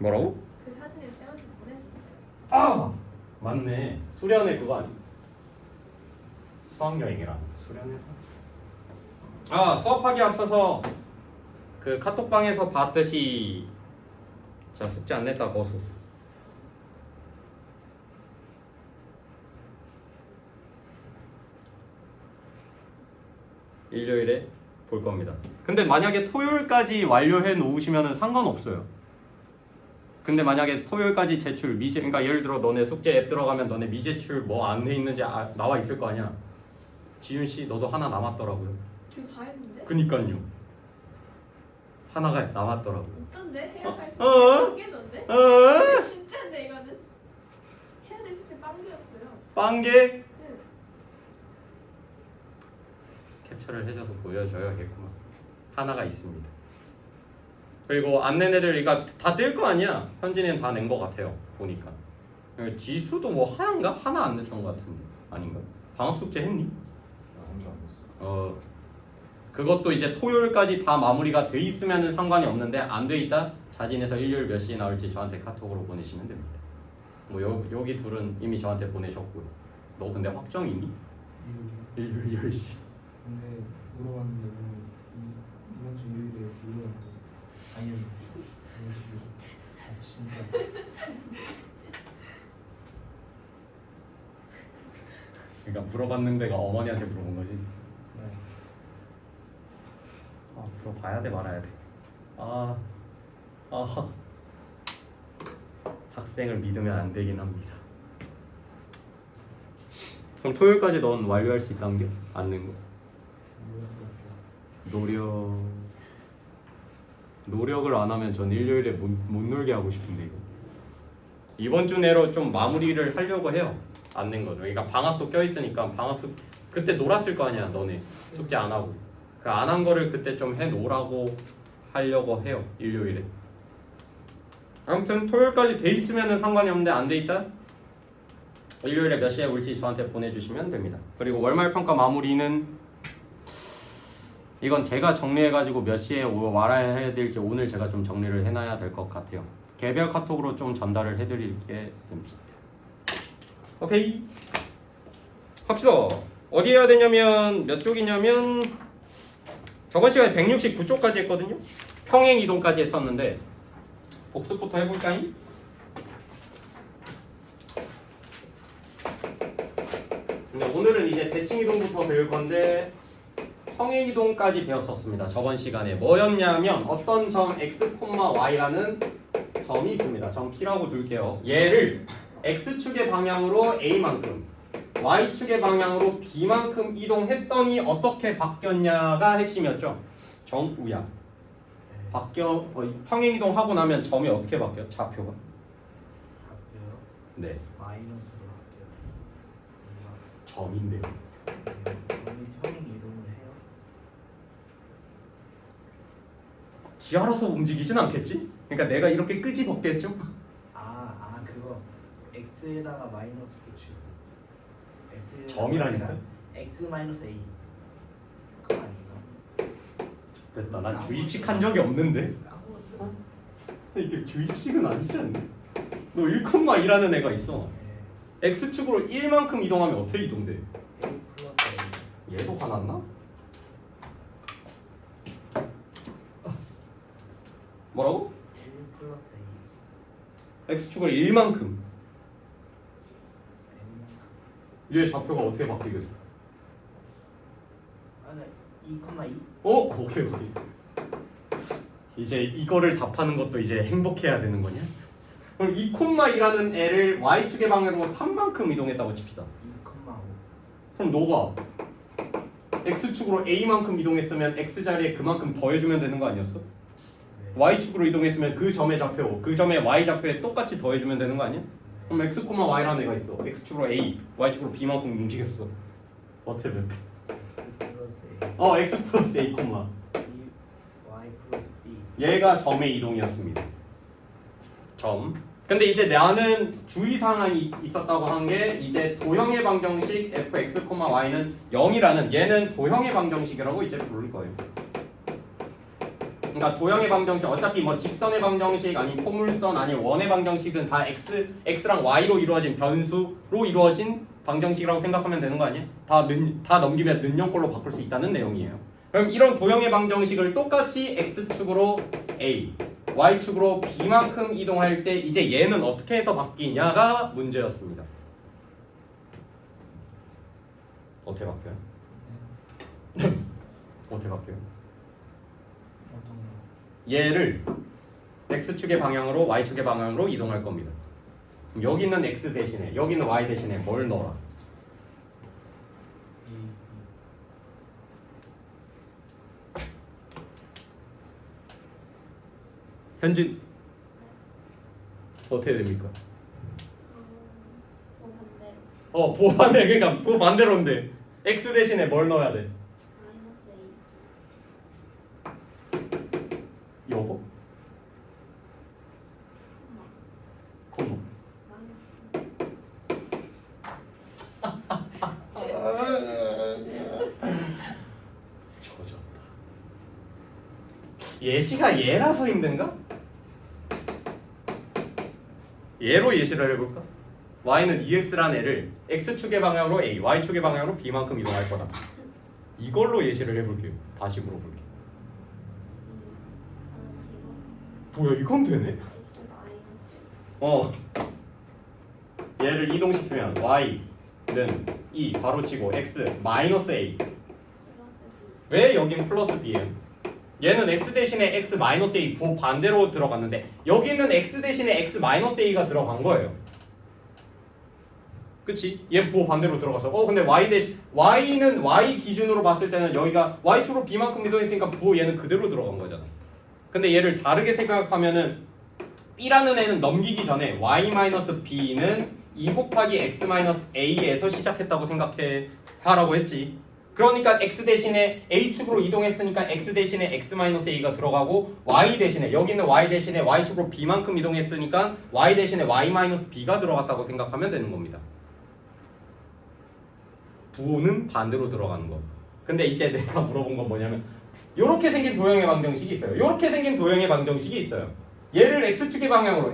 뭐라고? 그 사진을 쌤한테 보냈었어요. 아 맞네. 수련회 그거 아니? 수학여행이라 수련회. 아 수업하기 앞서서 그 카톡방에서 봤듯이 자 숙제 안 냈다 거수. 일요일에 볼 겁니다. 근데 만약에 토요일까지 완료해 놓으시면 상관없어요. 근데 만약에 토요일까지 제출 미제, 그러니까 예를 들어 너네 숙제 앱 들어가면 너네 미제출 뭐 안 돼 있는지 나와 있을 거 아니야. 지윤 씨 너도 하나 남았더라고요. 저 다 했는데? 그니까요. 하나가 남았더라고. 어떤데? 해야 할 숙제 어? 빵개던데? 어? 진짜인데 이거는? 해야 될 숙제 빵개였어요. 빵개 네. 캡처를 해줘서 보여줘야겠구만. 하나가 있습니다. 그리고 안 낸 애들 그러니까 다 뜰 거 아니야. 현진이는 다 낸 거 같아요. 보니까. 지수도 뭐 하나인가? 하나 안 냈던 거 같은데 아닌가? 방학 숙제 했니? 아무도 안 했어. 그것도 이제 토요일까지 다 마무리가 돼 있으면은 상관이 없는데 안 돼 있다 자진해서 일요일 몇 시에 나올지 저한테 카톡으로 보내시면 됩니다. 뭐 여기 둘은 이미 저한테 보내셨고요. 너 근데 확정이니? 일요일 10시. 근데 물어봤는데 이번 주 일요일에 물어봤는데 아니요. 아 진짜. 그러니까 물어봤는데가 어머니한테 물어본 거지. 네. 아 물어봐야 돼 말아야 돼. 학생을 믿으면 안 되긴 합니다. 그럼 토요일까지 넌 완료할 수 있다는 게 안 낸 거? 노력을 안 하면 전 일요일에 못 놀게 하고 싶은데 이번 주 내로 좀 마무리를 하려고 해요. 안 낸 거죠. 그러니까 방학도 껴있으니까 그때 놀았을 거 아니야 너네 숙제 안 하고 그 안 한 거를 그때 좀 해놓으라고 하려고 해요. 일요일에. 아무튼 토요일까지 돼 있으면은 상관이 없는데 안 돼 있다? 일요일에 몇 시에 올지 저한테 보내주시면 됩니다. 그리고 월말 평가 마무리는 이건 제가 정리해가지고 몇 시에 와야 될지 오늘 제가 좀 정리를 해놔야 될 것 같아요. 개별 카톡으로 좀 전달을 해드리겠습니다. 오케이. 합시다. 어디 해야 되냐면 몇 쪽이냐면 저번 시간에 169쪽까지 했거든요. 평행 이동까지 했었는데 복습부터 해볼까요? 근데 오늘은 이제 대칭 이동부터 배울 건데 평행 이동까지 배웠었습니다. 저번 시간에 뭐였냐면 어떤 점 x, y라는 점이 있습니다. 점 P라고 둘게요. 얘를 x축의 방향으로 a만큼 y축의 방향으로 b만큼 이동했더니 어떻게 바뀌었냐가 핵심이었죠. 정우야. 평행 이동하고 나면 점이 어떻게 바뀌어? 좌표가. 바뀌어요? 네. 마이너스로 바뀌어요. 점인데요. 점이 평행 이동을 해요? 지 알아서 움직이진 않겠지? 그러니까 내가 이렇게 끄집었겠죠? 그거 x에다가 마이너스 붙이고 점이라니까? x 마이너스 a 그거 아닌가? 됐다. 난 주입식 한 적이 없는데. 까먹었어. 이게 주입식은 아니지 않나? 너 1,2라는 애가 있어. x축으로 1만큼 이동하면 어떻게 이동돼? a 플러스 a 얘도 화났나? 뭐라고? 1 플러스 a x축을 1만큼. n 얘 좌표가 어떻게 바뀌겠어? 2,2 오케이. 이제 이거를 답하는 것도 이제 행복해야 되는 거냐? 그럼 2,2라는 애를 y축의 방향으로 3만큼 이동했다고 칩시다. 2,5 그럼 너가 x축으로 a만큼 이동했으면 x 자리에 그만큼 더해주면 되는 거 아니었어? y축으로 이동했으면 그 점의 좌표, 그 점의 y 좌표에 똑같이 더해주면 되는 거 아니야? 그럼 x, y라는 애가 있어. x축으로 a, y축으로 b만큼 움직였어. 어떻게 몇 배? x 플러스 a, y 플러스 b 얘가 점의 이동이었습니다. 점. 근데 이제 나는 주의사항이 있었다고 한 게 이제 도형의 방정식 fx, y는 0이라는 얘는 도형의 방정식이라고 이제 부를 거예요. 그러니까 도형의 방정식 어차피 뭐 직선의 방정식 아니면 포물선 아니면 원의 방정식은 다 x랑 y로 이루어진 변수로 이루어진 방정식이라고 생각하면 되는 거 아니야? 다 넘기면 는형꼴로 바꿀 수 있다는 내용이에요. 그럼 이런 도형의 방정식을 똑같이 x축으로 a, y축으로 b만큼 이동할 때 이제 얘는 어떻게 해서 바뀌냐가 문제였습니다. 어떻게 바뀌어요? 어떻게 바뀌어요? 어떤 거? 얘를 x축의 방향으로 y축의 방향으로 이동할 겁니다. 그럼 여기는 x 대신에 여기는 y 대신에 뭘 넣어라? 현진 어떻게 됩니까? 반대로. 보반대 그러니까 반대로인데 x 대신에 뭘 넣어야 돼? -A. 요거? 콤마. 조졌다. 예시가 얘라서 힘든가? 얘로 예시를 해볼까? y는 2x란 애를 x축의 방향으로 a, y축의 방향으로 b만큼 이동할 거다. 이걸로 예시를 해볼게요. 다시 물어볼게요. 뭐야 이건 되네? 얘를 이동시키면 y는 2 바로치고 x 마이너스 a. 왜 여긴 플러스 b예요? 얘는 x 대신에 x 마이너스 a 부 반대로 들어갔는데 여기는 x 대신에 x 마이너스 a가 들어간 거예요. 그치? 얘 부호 반대로 들어가서 근데 y는 y 기준으로 봤을 때는 여기가 y축으로 b만큼 이동했으니까 부호 얘는 그대로 들어간 거잖아. 근데 얘를 다르게 생각하면은 b라는 애는 넘기기 전에 y-b는 2 곱하기 x-a에서 시작했다고 하라고 했지. 그러니까 x 대신에 a축으로 이동했으니까 x 대신에 x-a가 들어가고 y 대신에 여기는 y 대신에 y축으로 b만큼 이동했으니까 y 대신에 y-b가 들어갔다고 생각하면 되는 겁니다. 부호는 반대로 들어가는 거. 근데 이제 내가 물어본 건 뭐냐면 요렇게 생긴 도형의 방정식이 있어요. 요렇게 생긴 도형의 방정식이 있어요. 얘를 x축의 방향으로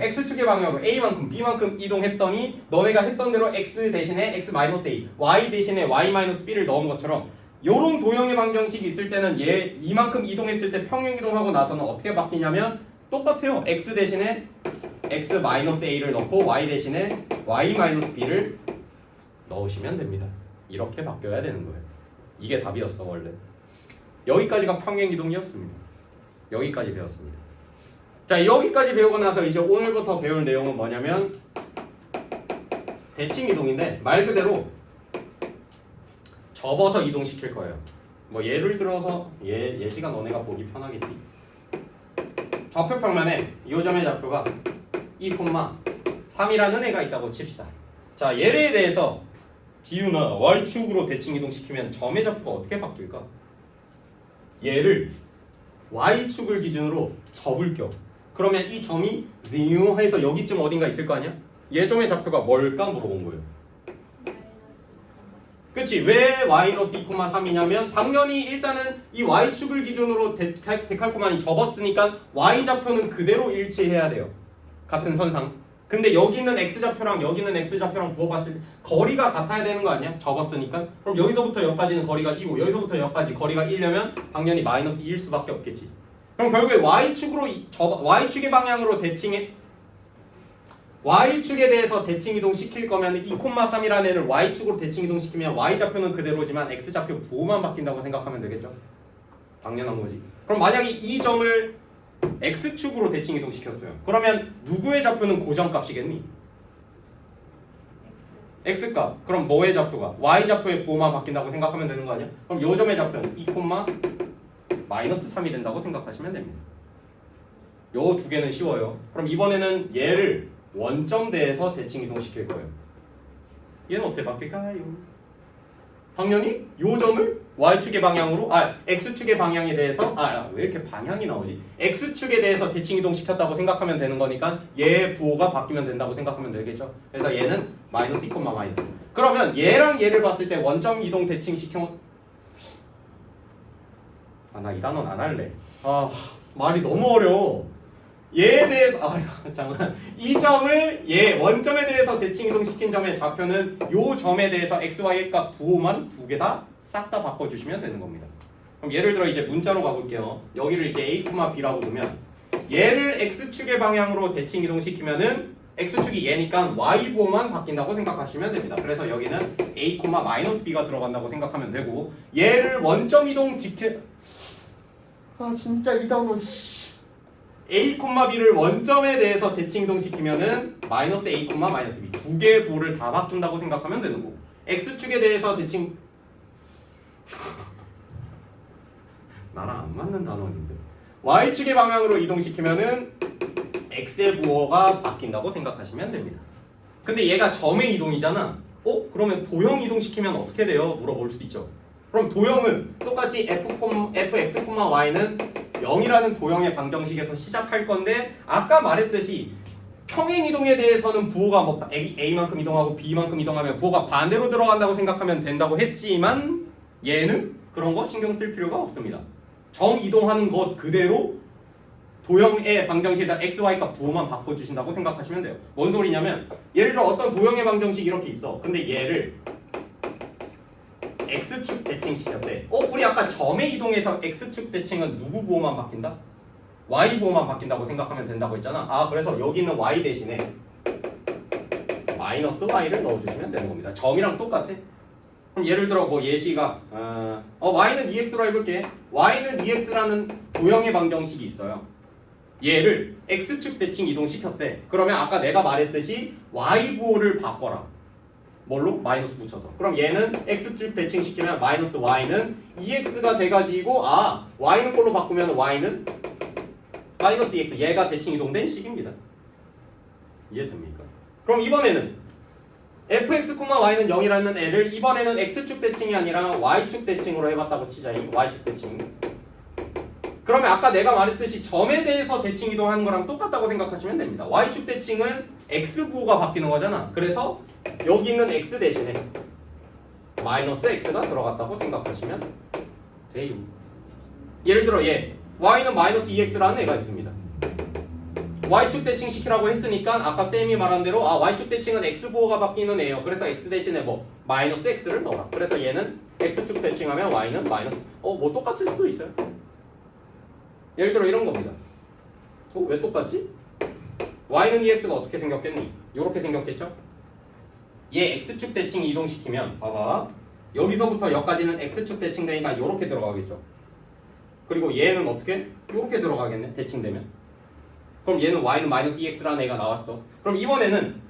a만큼 b만큼 이동했더니 너네가 했던 대로 x 대신에 x-a, y 대신에 y-b를 넣은 것처럼 요런 도형의 방정식이 있을 때는 얘 이만큼 이동했을 때 평행 이동하고 나서는 어떻게 바뀌냐면 똑같아요. x 대신에 x-a를 넣고 y 대신에 y-b를 넣으시면 됩니다. 이렇게 바뀌어야 되는 거예요. 이게 답이었어 원래. 여기까지가 평행 이동이었습니다. 여기까지 배웠습니다. 자, 여기까지 배우고 나서 이제 오늘부터 배울 내용은 뭐냐면 대칭 이동인데 말 그대로 접어서 이동시킬 거예요. 뭐 예를 들어서 예시가 너네가 보기 편하겠지. 좌표 평면에 이 점의 좌표가 2,3이라는 애가 있다고 칩시다. 자, 얘에 대해서 지우나 y축으로 대칭 이동시키면 점의 좌표가 어떻게 바뀔까? 얘를 y축을 기준으로 접을 겨. 그러면 이 점이 zero 해서 여기쯤 어딘가 있을 거 아니야? 얘 점의 좌표가 뭘까 물어본 거예요. 그치? 왜 -2,3이냐면 당연히 일단은 이 y축을 기준으로 데칼코마니 접었으니까 y좌표는 그대로 일치해야 돼요. 같은 선상. 근데 여기는 x좌표랑 여기는 x좌표랑 부어봤을 때 거리가 같아야 되는 거 아니야? 접었으니까. 그럼 여기서부터 여기까지는 거리가 2고 여기서부터 여기까지 거리가 1려면 당연히 -2일 수밖에 없겠지. 그럼 결국에 y축의 방향으로 y축에 대해서 대칭 이동 시킬 거면 2,3이라는 애를 y축으로 대칭 이동 시키면 y좌표는 그대로지만 x좌표 부호만 바뀐다고 생각하면 되겠죠? 당연한 거지. 그럼 만약에 이 점을 x축으로 대칭 이동 시켰어요. 그러면 누구의 좌표는 고정값이겠니? x값. 그럼 뭐의 좌표가? y좌표의 부호만 바뀐다고 생각하면 되는 거 아니야? 그럼 요 점의 좌표는 2,-3이 된다고 생각하시면 됩니다. 요 두 개는 쉬워요. 그럼 이번에는 얘를 원점대에서 대칭 이동시킬 거예요. 얘는 어떻게 바뀔까요? 당연히 요 점을 y축의 방향으로 x축의 방향에 대해서 왜 이렇게 방향이 나오지? x축에 대해서 대칭 이동시켰다고 생각하면 되는 거니까 얘의 부호가 바뀌면 된다고 생각하면 되겠죠. 그래서 얘는 -2, 그러면 얘랑 얘를 봤을 때 원점 이동 대칭 시켜 나 이 단어는 안 할래. 말이 너무 어려워. 얘에 대해서 잠깐 이 점을 얘 원점에 대해서 대칭 이동시킨 점의 좌표는 요 점에 대해서 x, y 값 부호만 두 개 다 싹 다 바꿔주시면 되는 겁니다. 그럼 예를 들어 이제 문자로 가볼게요. 여기를 이제 a, b라고 두면 얘를 x축의 방향으로 대칭 이동시키면은 x축이 얘니까 y 부호만 바뀐다고 생각하시면 됩니다. 그래서 여기는 a, b가 들어간다고 생각하면 되고 얘를 원점 이동 지켜 진짜 이 단어 a, b를 원점에 대해서 대칭 이동시키면은 마이너스 a, 마이너스 b 두 개의 부호를 다 바꾼다고 생각하면 되는 거고 x축에 대해서 대칭 나랑 안 맞는 단어인데 y축의 방향으로 이동시키면은 x의 부호가 바뀐다고 생각하시면 됩니다. 근데 얘가 점의 이동이잖아. 그러면 도형 이동시키면 어떻게 돼요? 물어볼 수도 있죠. 그럼 도형은 똑같이 fx, y는 0이라는 도형의 방정식에서 시작할 건데 아까 말했듯이 평행 이동에 대해서는 부호가 뭐 a만큼 이동하고 b만큼 이동하면 부호가 반대로 들어간다고 생각하면 된다고 했지만 얘는 그런 거 신경 쓸 필요가 없습니다. 점 이동하는 것 그대로 도형의 방정식에다 x, y 값 부호만 바꿔주신다고 생각하시면 돼요. 뭔 소리냐면 예를 들어 어떤 도형의 방정식이 이렇게 있어. 근데 얘를 x축 대칭 시켰대. 우리 아까 점의 이동에서 x축 대칭은 누구 부호만 바뀐다? y 부호만 바뀐다고 생각하면 된다고 했잖아. 그래서 여기 있는 y 대신에 마이너스 y를 넣어주시면 되는 겁니다. 점이랑 똑같아. 그럼 예를 들어 뭐 예시가 y는 2x로 해볼게. y는 2x라는 도형의 방정식이 있어요. 얘를 x축 대칭 이동시켰대. 그러면 아까 내가 말했듯이 y 부호를 바꿔라. 뭘로? 마이너스 붙여서. 그럼 얘는 x축 대칭 시키면 마이너스 y는 2x가 돼가지고 y는 꼴로 바꾸면 y는 마이너스 2x 얘가 대칭 이동된 식입니다. 이해됩니까? 그럼 이번에는 fx, y는 0이라는 애를 이번에는 x축 대칭이 아니라 y축 대칭으로 해봤다고 치자. y축 대칭. 그러면 아까 내가 말했듯이 점에 대해서 대칭 이동하는 거랑 똑같다고 생각하시면 됩니다. y축 대칭은 x 부호가 바뀌는 거잖아. 그래서 여기 있는 x 대신에 마이너스 x가 들어갔다고 생각하시면 돼요. 예를 들어 얘 y는 마이너스 2x라는 애가 있습니다. y축 대칭 시키라고 했으니까 아까 쌤이 말한 대로 y축 대칭은 x 부호가 바뀌는 애예요. 그래서 x 대신에 뭐 마이너스 x를 넣어라. 그래서 얘는 x축 대칭하면 y는 마이너스 뭐 똑같을 수도 있어요. 예를 들어 이런 겁니다. 왜 똑같지? y는 2x가 어떻게 생겼겠니? 이렇게 생겼겠죠? 얘 x축 대칭 이동시키면 봐봐 여기서부터 여기까지는 x축 대칭되니까 이렇게 들어가겠죠. 그리고 얘는 어떻게? 이렇게 들어가겠네 대칭되면. 그럼 얘는 y는 마이너스 2x라는 애가 나왔어. 그럼 이번에는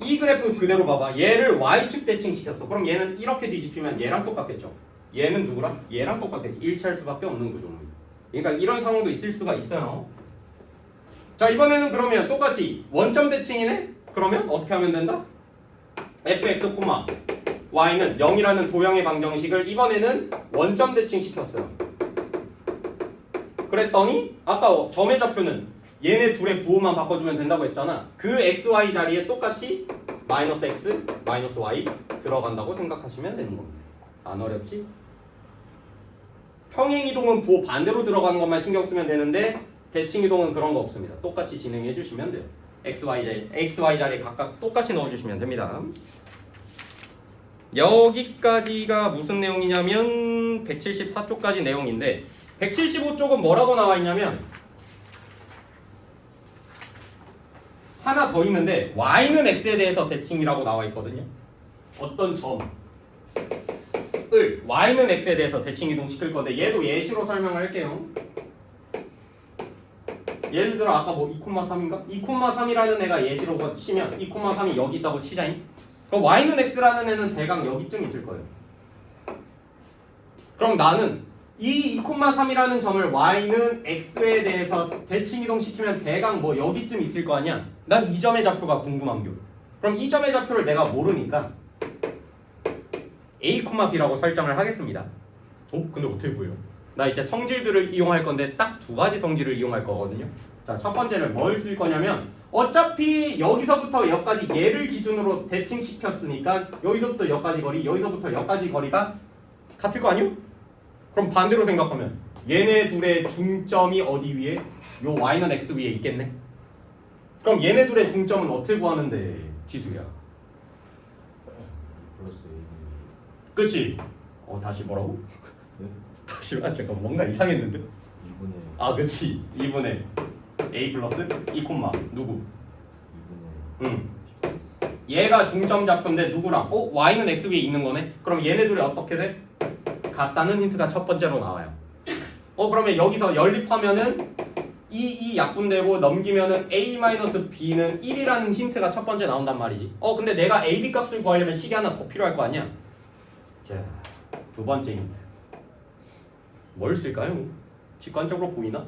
이 그래프 그대로 봐봐. 얘를 y축 대칭 시켰어. 그럼 얘는 이렇게 뒤집히면 얘랑 똑같겠죠. 얘는 누구랑? 얘랑 똑같겠지. 일치할 수밖에 없는 구조입니다. 그러니까 이런 상황도 있을 수가 있어요. 자 이번에는 그러면 똑같이 원점 대칭이네? 그러면 어떻게 하면 된다? fx, y는 0이라는 도형의 방정식을 이번에는 원점 대칭 시켰어요. 그랬더니 아까 점의 좌표는 얘네 둘의 부호만 바꿔주면 된다고 했잖아. 그 x, y 자리에 똑같이 마이너스 x, 마이너스 y 들어간다고 생각하시면 되는 겁니다. 안 어렵지? 평행 이동은 부호 반대로 들어가는 것만 신경 쓰면 되는데 대칭 이동은 그런 거 없습니다. 똑같이 진행해 주시면 돼요. x, y 자리에 각각 똑같이 넣어주시면 됩니다. 여기까지가 무슨 내용이냐면 174쪽까지 내용인데 175쪽은 뭐라고 나와 있냐면 하나 더 있는데 y는 x에 대해서 대칭이라고 나와 있거든요. 어떤 점을 y는 x에 대해서 대칭 이동시킬 건데 얘도 예시로 설명을 할게요. 예를 들어 아까 뭐 2,3인가? 2,3이라는 애가 예시로 치면 2,3이 여기 있다고 치자잉. 그럼 y는 x라는 애는 대강 여기쯤 있을 거예요. 그럼 나는 이 2,3이라는 점을 y는 x에 대해서 대칭 이동시키면 대강 뭐 여기쯤 있을 거 아니야? 난 이 점의 좌표가 궁금한 겨. 그럼 이 점의 좌표를 내가 모르니까 a, b라고 설정을 하겠습니다. 근데 어떻게 보여요? 나 이제 성질들을 이용할 건데 딱 두 가지 성질을 이용할 거거든요. 자, 첫 번째는 뭘 쓸 거냐면 어차피 여기서부터 여기까지 얘를 기준으로 대칭시켰으니까 여기서부터 여기까지 거리, 여기서부터 여기까지 거리가 같을 거 아니요? 그럼 반대로 생각하면 얘네 둘의 중점이 어디 위에? 요 y는 x 위에 있겠네. 그럼 얘네 둘의 중점은 어떻게 구하는데 지수야? 플러스 A. 그치? 다시 뭐라고? 네? 다시 잠깐 뭔가 이상했는데? 2분의 아 그치 2분의 a 플러스 2 콤마 누구? 2분의 응 B 플러스 3. 얘가 중점 좌표인데 누구랑? y는 x 위에 있는 거네? 그럼 얘네 둘이 어떻게 돼? 같다는 힌트가 첫 번째로 나와요. 그러면 여기서 연립하면은 이 약분되고 넘기면은 a-b는 1이라는 힌트가 첫 번째 나온단 말이지. 근데 내가 a, b 값을 구하려면 식이 하나 더 필요할 거 아니야? 자, 두 번째 힌트. 뭘 쓸까요? 직관적으로 보이나?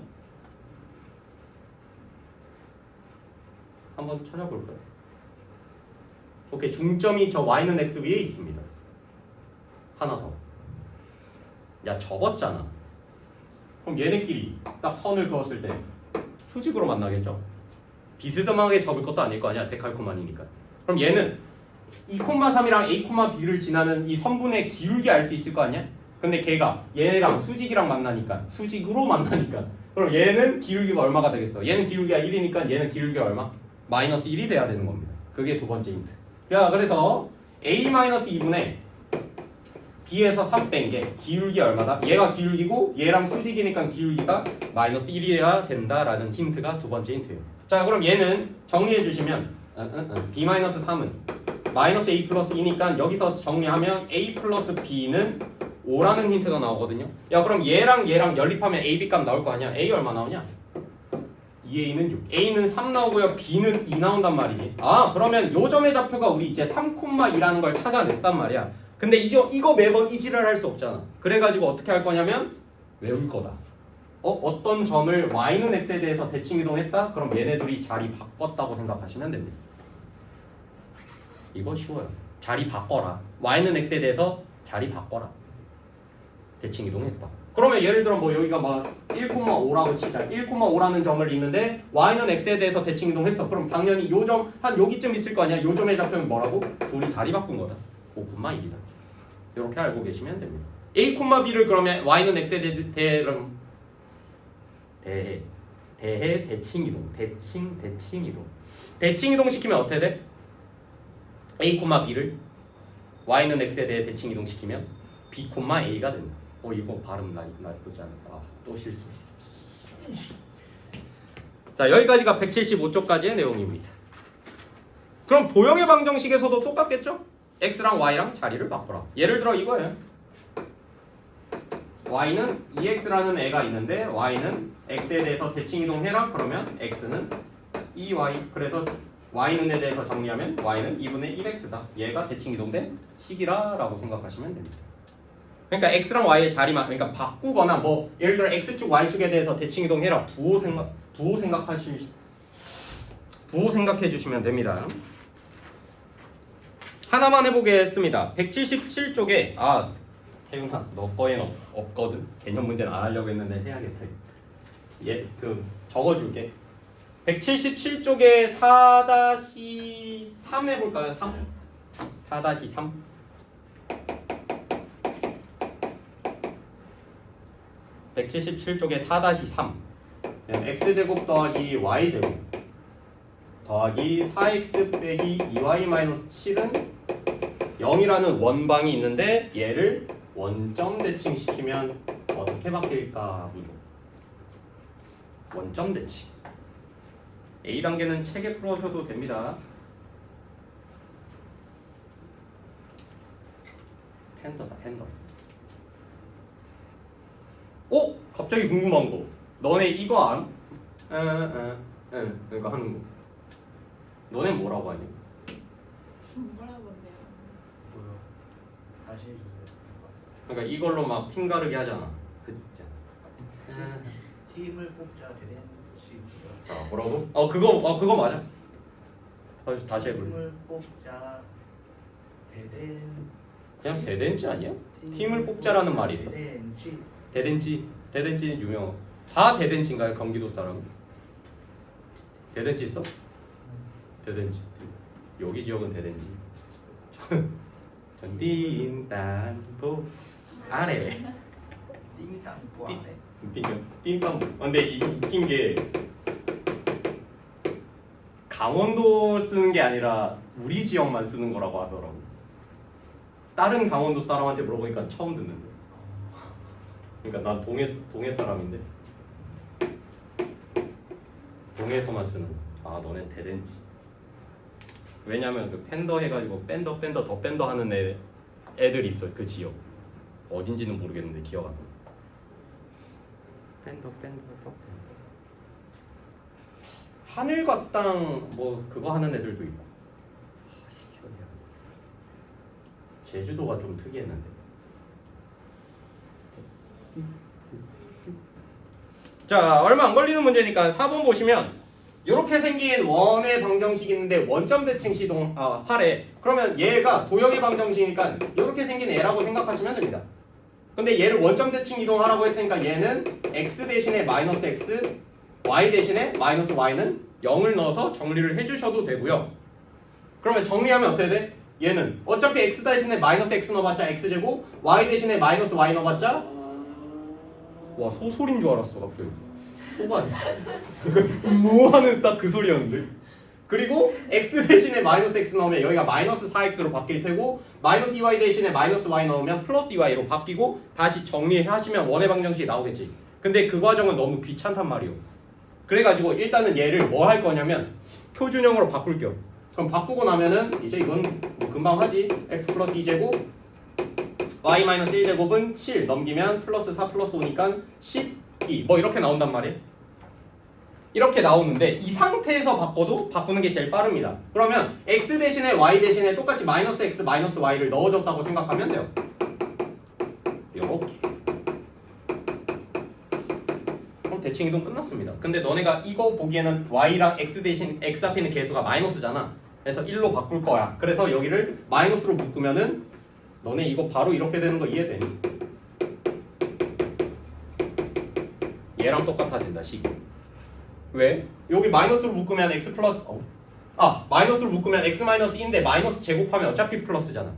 한번 찾아볼까요? 오케이, 중점이 저 y는 x 위에 있습니다. 하나 더. 야, 접었잖아. 그럼 얘네끼리 딱 선을 그었을 때 수직으로 만나겠죠? 비스듬하게 접을 것도 아닐 거 아니야, 데칼코만이니까. 그럼 얘는 2,3이랑 a,b를 지나는 이 선분의 기울기 알 수 있을 거 아니야? 근데 얘네랑 수직이랑 만나니까, 수직으로 만나니까, 그럼 얘는 기울기가 얼마가 되겠어? 얘는 기울기가 1이니까 얘는 기울기가 얼마? 마이너스 1이 돼야 되는 겁니다. 그게 두 번째 힌트. 야, 그래서 a-2분의 b에서 3 뺀 게 기울기 얼마다? 얘가 기울기고 얘랑 수직이니까 기울기가 마이너스 1이어야 된다라는 힌트가 두 번째 힌트예요. 자, 그럼 얘는 정리해 주시면 b-3은 마이너스 a 플러스 2니까 여기서 정리하면 a 플러스 b는 5라는 힌트가 나오거든요. 야, 그럼 얘랑 연립하면 a, b 값 나올 거 아니야? a 얼마 나오냐? 2a는 6, a는 3 나오고요, b는 2 나온단 말이지. 그러면 요 점의 좌표가 우리 이제 3,2라는 걸 찾아냈단 말이야. 근데 이거 매번 이 지랄 할 수 없잖아. 그래가지고 어떻게 할 거냐면 외울 거다. 어떤 점을 y는 x에 대해서 대칭 이동했다? 그럼 얘네들이 자리 바꿨다고 생각하시면 됩니다. 이거 쉬워요. 자리 바꿔라. y는 x에 대해서 자리 바꿔라. 대칭 이동했다. 그러면 예를 들어 뭐 여기가 막 1,5라고 치자. 1,5라는 점을 있는데 y는 x에 대해서 대칭 이동했어. 그럼 당연히 요 점 한 여기쯤 있을 거 아니야. 요 점의 좌표는 뭐라고? 둘이 자리 바꾼 거다. 5,1이다. 이렇게 알고 계시면 됩니다. a, b를 그러면 y는 x에 대해 대칭 이동. 대칭 이동. 대칭 이동 시키면 어떻게 돼? a, b를 y는 x에 대해 대칭 이동 시키면 b, a가 된다. 이거 발음 나쁘지 않다. 또 실수했어. 자, 여기까지가 175쪽까지의 내용입니다. 그럼 도형의 방정식에서도 똑같겠죠? x랑 y랑 자리를 바꿔라. 예를 들어 이거예요. y는 2x라는 애가 있는데 y는 x에 대해서 대칭 이동해라. 그러면 x는 2y. 그래서 y는 에 대해서 정리하면 y는 2분의 1x다. 얘가 대칭 이동된 식이라라고 생각하시면 됩니다. 그러니까 x랑 y의 자리만, 그러니까 바꾸거나 뭐 예를 들어 x축 y축에 대해서 대칭 이동해라. 부호 생각해 주시면 됩니다. 하나만 해보겠습니다. 177쪽에 태용아, 너 거엔 없거든. 개념 문제는 안 하려고 했는데 해야겠다. 적어줄게. 177쪽에 4-3 해볼까요? 4-3. 177쪽에 4-3. x제곱 더하기 y제곱 더하기 4x 빼기 2y-7은 0이라는 원방이 있는데 얘를 원점 대칭시키면 어떻게 바뀔까? 원점 대칭. A단계는 책에 풀어셔도 됩니다. 팬더다, 팬더. 갑자기 궁금한 거. 너네 이거 안? 그러니까 하는 거. 너네 뭐라고 하니? 뭐라고 건데요? 뭐요? 다시 해주세요. 그러니까 이걸로 막 팀 가르기 하잖아. 팀을 뽑자 대댄식이요. 자, 뭐라고? 그거 맞아. 다시 해볼래. 팀을 뽑자 대댄. 그냥 대댄지 아니야? 팀을 뽑자라는 말이 있어. 대댄식. 대댄지는 유명하고. 다 대댄지인가요? 경기도 사람? 대댄지 있어? 대댄지. 여기 지역은 대댄지. 전 띵딴보 아래. 띵땅보 아래. 웃긴 게 띵빵. 근데 이거 웃긴 게 강원도 쓰는 게 아니라 우리 지역만 쓰는 거라고 하더라고. 다른 강원도 사람한테 물어보니까 처음 듣는데. 그러니까 난 동해 사람인데 동해에서만 쓰는. 아 너넨 대댄지. 왜냐면 그 팬더 해가지고 밴더 더 밴더 하는 애들이 있어 그 지역. 어딘지는 모르겠는데 기억 안 나. 밴더 더 밴더. 하늘과 땅 뭐 그거 하는 애들도 있고. 아 시켜야. 제주도가 좀 특이했는데. 자 얼마 안 걸리는 문제니까 4번 보시면 이렇게 생긴 원의 방정식이 있는데 원점 대칭 시동 하래. 그러면 얘가 도형의 방정식이니까 이렇게 생긴 애라고 생각하시면 됩니다. 근데 얘를 원점 대칭 이동하라고 했으니까 얘는 x 대신에 마이너스 x, y 대신에 마이너스 y는 0을 넣어서 정리를 해주셔도 되고요. 그러면 정리하면 어떻게 돼? 얘는 어차피 x 대신에 마이너스 x 넣어봤자 x제곱, y 대신에 마이너스 y 넣어봤자 와 소소리인 줄 알았어 갑자기. 소가 아니야. 뭐 하는 딱 그 소리였는데. 그리고 x 대신에 마이너스 x 넣으면 여기가 마이너스 4x로 바뀔 테고 마이너스 2y 대신에 마이너스 y 넣으면 플러스 2y로 바뀌고 다시 정리하시면 원의 방정식이 나오겠지. 근데 그 과정은 너무 귀찮단 말이에요. 그래가지고 일단은 얘를 뭐 할 거냐면 표준형으로 바꿀게요. 그럼 바꾸고 나면은 이제 이건 뭐 금방 하지. x 플러스 2제곱 y 마이너스 1제곱은 7 넘기면 플러스 4 플러스 5니까 12 뭐 이렇게 나온단 말이에요. 이렇게 나오는데 이 상태에서 바꿔도 바꾸는 게 제일 빠릅니다. 그러면 x 대신에 y 대신에 똑같이 마이너스 x 마이너스 y를 넣어줬다고 생각하면 돼요. 요렇게. 그럼 대칭 이동 끝났습니다. 근데 너네가 이거 보기에는 y랑 x 대신 x 앞에 있는 개수가 마이너스잖아. 그래서 1로 바꿀 거야. 그래서 여기를 마이너스로 묶으면은 너네 이거 바로 이렇게 되는 거 이해되니? 얘랑 똑같아진다 식이. 왜? 여기 마이너스로 묶으면 x 플러스 마이너스로 묶으면 x 마이너스 2인데 마이너스 제곱하면 어차피 플러스잖아.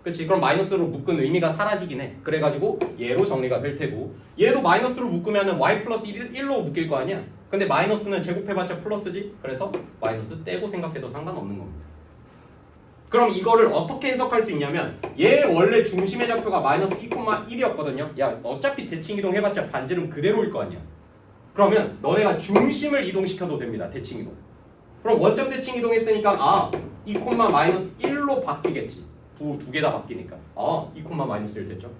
그치? 그럼 마이너스로 묶은 의미가 사라지긴 해. 그래가지고 얘로 정리가 될 테고 얘도 마이너스로 묶으면 y 플러스 1로 묶일 거 아니야. 근데 마이너스는 제곱해봤자 플러스지. 그래서 마이너스 떼고 생각해도 상관없는 겁니다. 그럼 이거를 어떻게 해석할 수 있냐면 얘 원래 중심의 좌표가 마이너스 2,1이었거든요. 야 어차피 대칭 이동 해봤자 반지름 그대로일 거 아니야. 그러면 너네가 중심을 이동시켜도 됩니다. 대칭 이동. 그럼 원점 대칭 이동했으니까 2, 마이너스 1로 바뀌겠지. 두 개 다 바뀌니까 2, 마이너스 1 됐죠.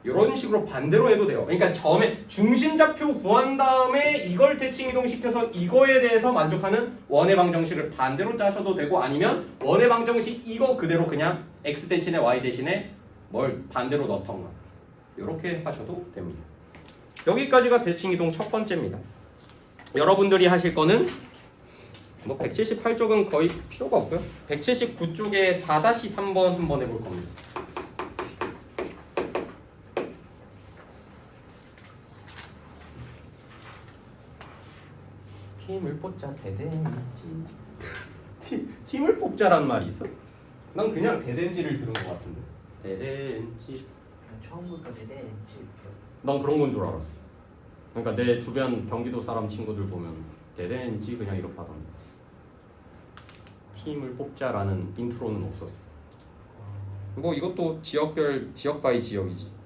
이런 식으로 반대로 해도 돼요. 그러니까 점에 중심 좌표 구한 다음에 이걸 대칭 이동시켜서 이거에 대해서 만족하는 원의 방정식을 반대로 짜셔도 되고 아니면 원의 방정식 이거 그대로 그냥 x 대신에 y 대신에 뭘 반대로 넣던가 이렇게 하셔도 됩니다. 여기까지가 대칭 이동 첫 번째입니다. 여러분들이 하실 거는 뭐 178쪽은 거의 필요가 없고요. 179쪽에 4-3번 한번 해볼 겁니다. 팀을 뽑자 대댄지. 팀을 뽑자라는 말이 있어? 난 그냥 대댄지를 들은 것 같은데. 대댄지. 그냥 처음부터 대댄지. 난 그런 건 줄 알았어. 그러니까 내 주변 경기도 사람 친구들 보면 대댄지 그냥 이렇게 하던데. 팀을 뽑자라는 인트로는 없었어. 뭐 이것도 지역별 지역 바이 지역이지.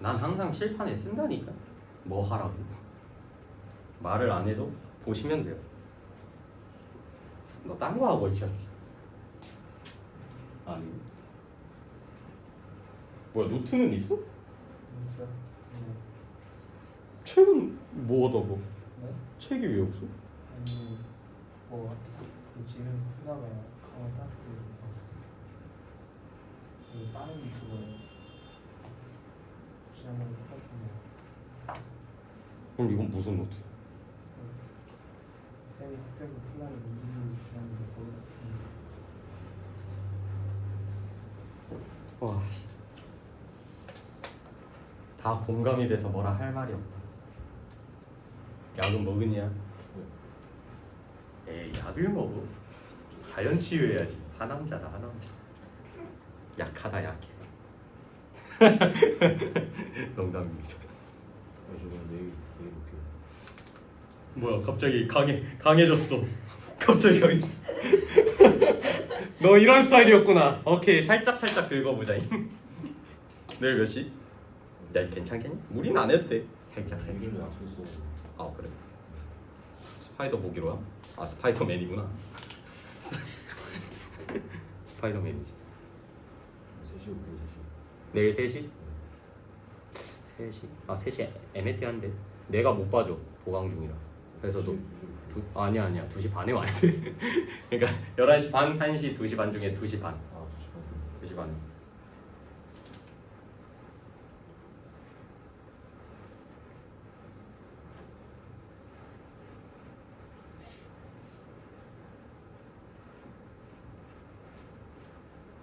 난 항상 칠판에 쓴다니까. 뭐 하라고. 말을 안 해도 보시면 돼요. 너 딴 거 하고 있었어. 아니. 뭐야 노트는 있어? 책은 뭐 하다고? 네? 책이 왜 없어? 아니 뭐그 지금 풀다가 가만 딱 그 다른 그거예요. 지난번 똑같은데 그럼 이건 무슨 노트? 쌤이 학교에서 풀라는 문제를 주셨는데 거기다 와, 다 공감이 돼서 뭐라 할 말이 없다. 약은 먹으냐? 에이, 약을 먹어? 자연 치유해야지. 하남자다 하남자. 약하다 약해. 농담입니다. 저거 내일 볼게요. 뭐야 갑자기 강해졌어. 갑자기 강해. 너 이런 스타일이었구나. 오케이 살짝 긁어보자. 내일 몇 시? 야 괜찮겠니? 무리는 안 해도 돼. 살짝. 일요일에 약속 있어. 아 그래. 스파이더 보기로야? 아 스파이더맨이구나. 스파이더맨이지. 3시 올게요 3시. 내일 3시? 3시? 아 3시 애매띠한데 내가 못 봐줘 보강 중이라. 그래서 너 2시. 아니야 2시 반에 와야 돼. 그러니까 11시 반, 1시, 2시 반 중에 2시 반. 아 2시 반. 2시 반.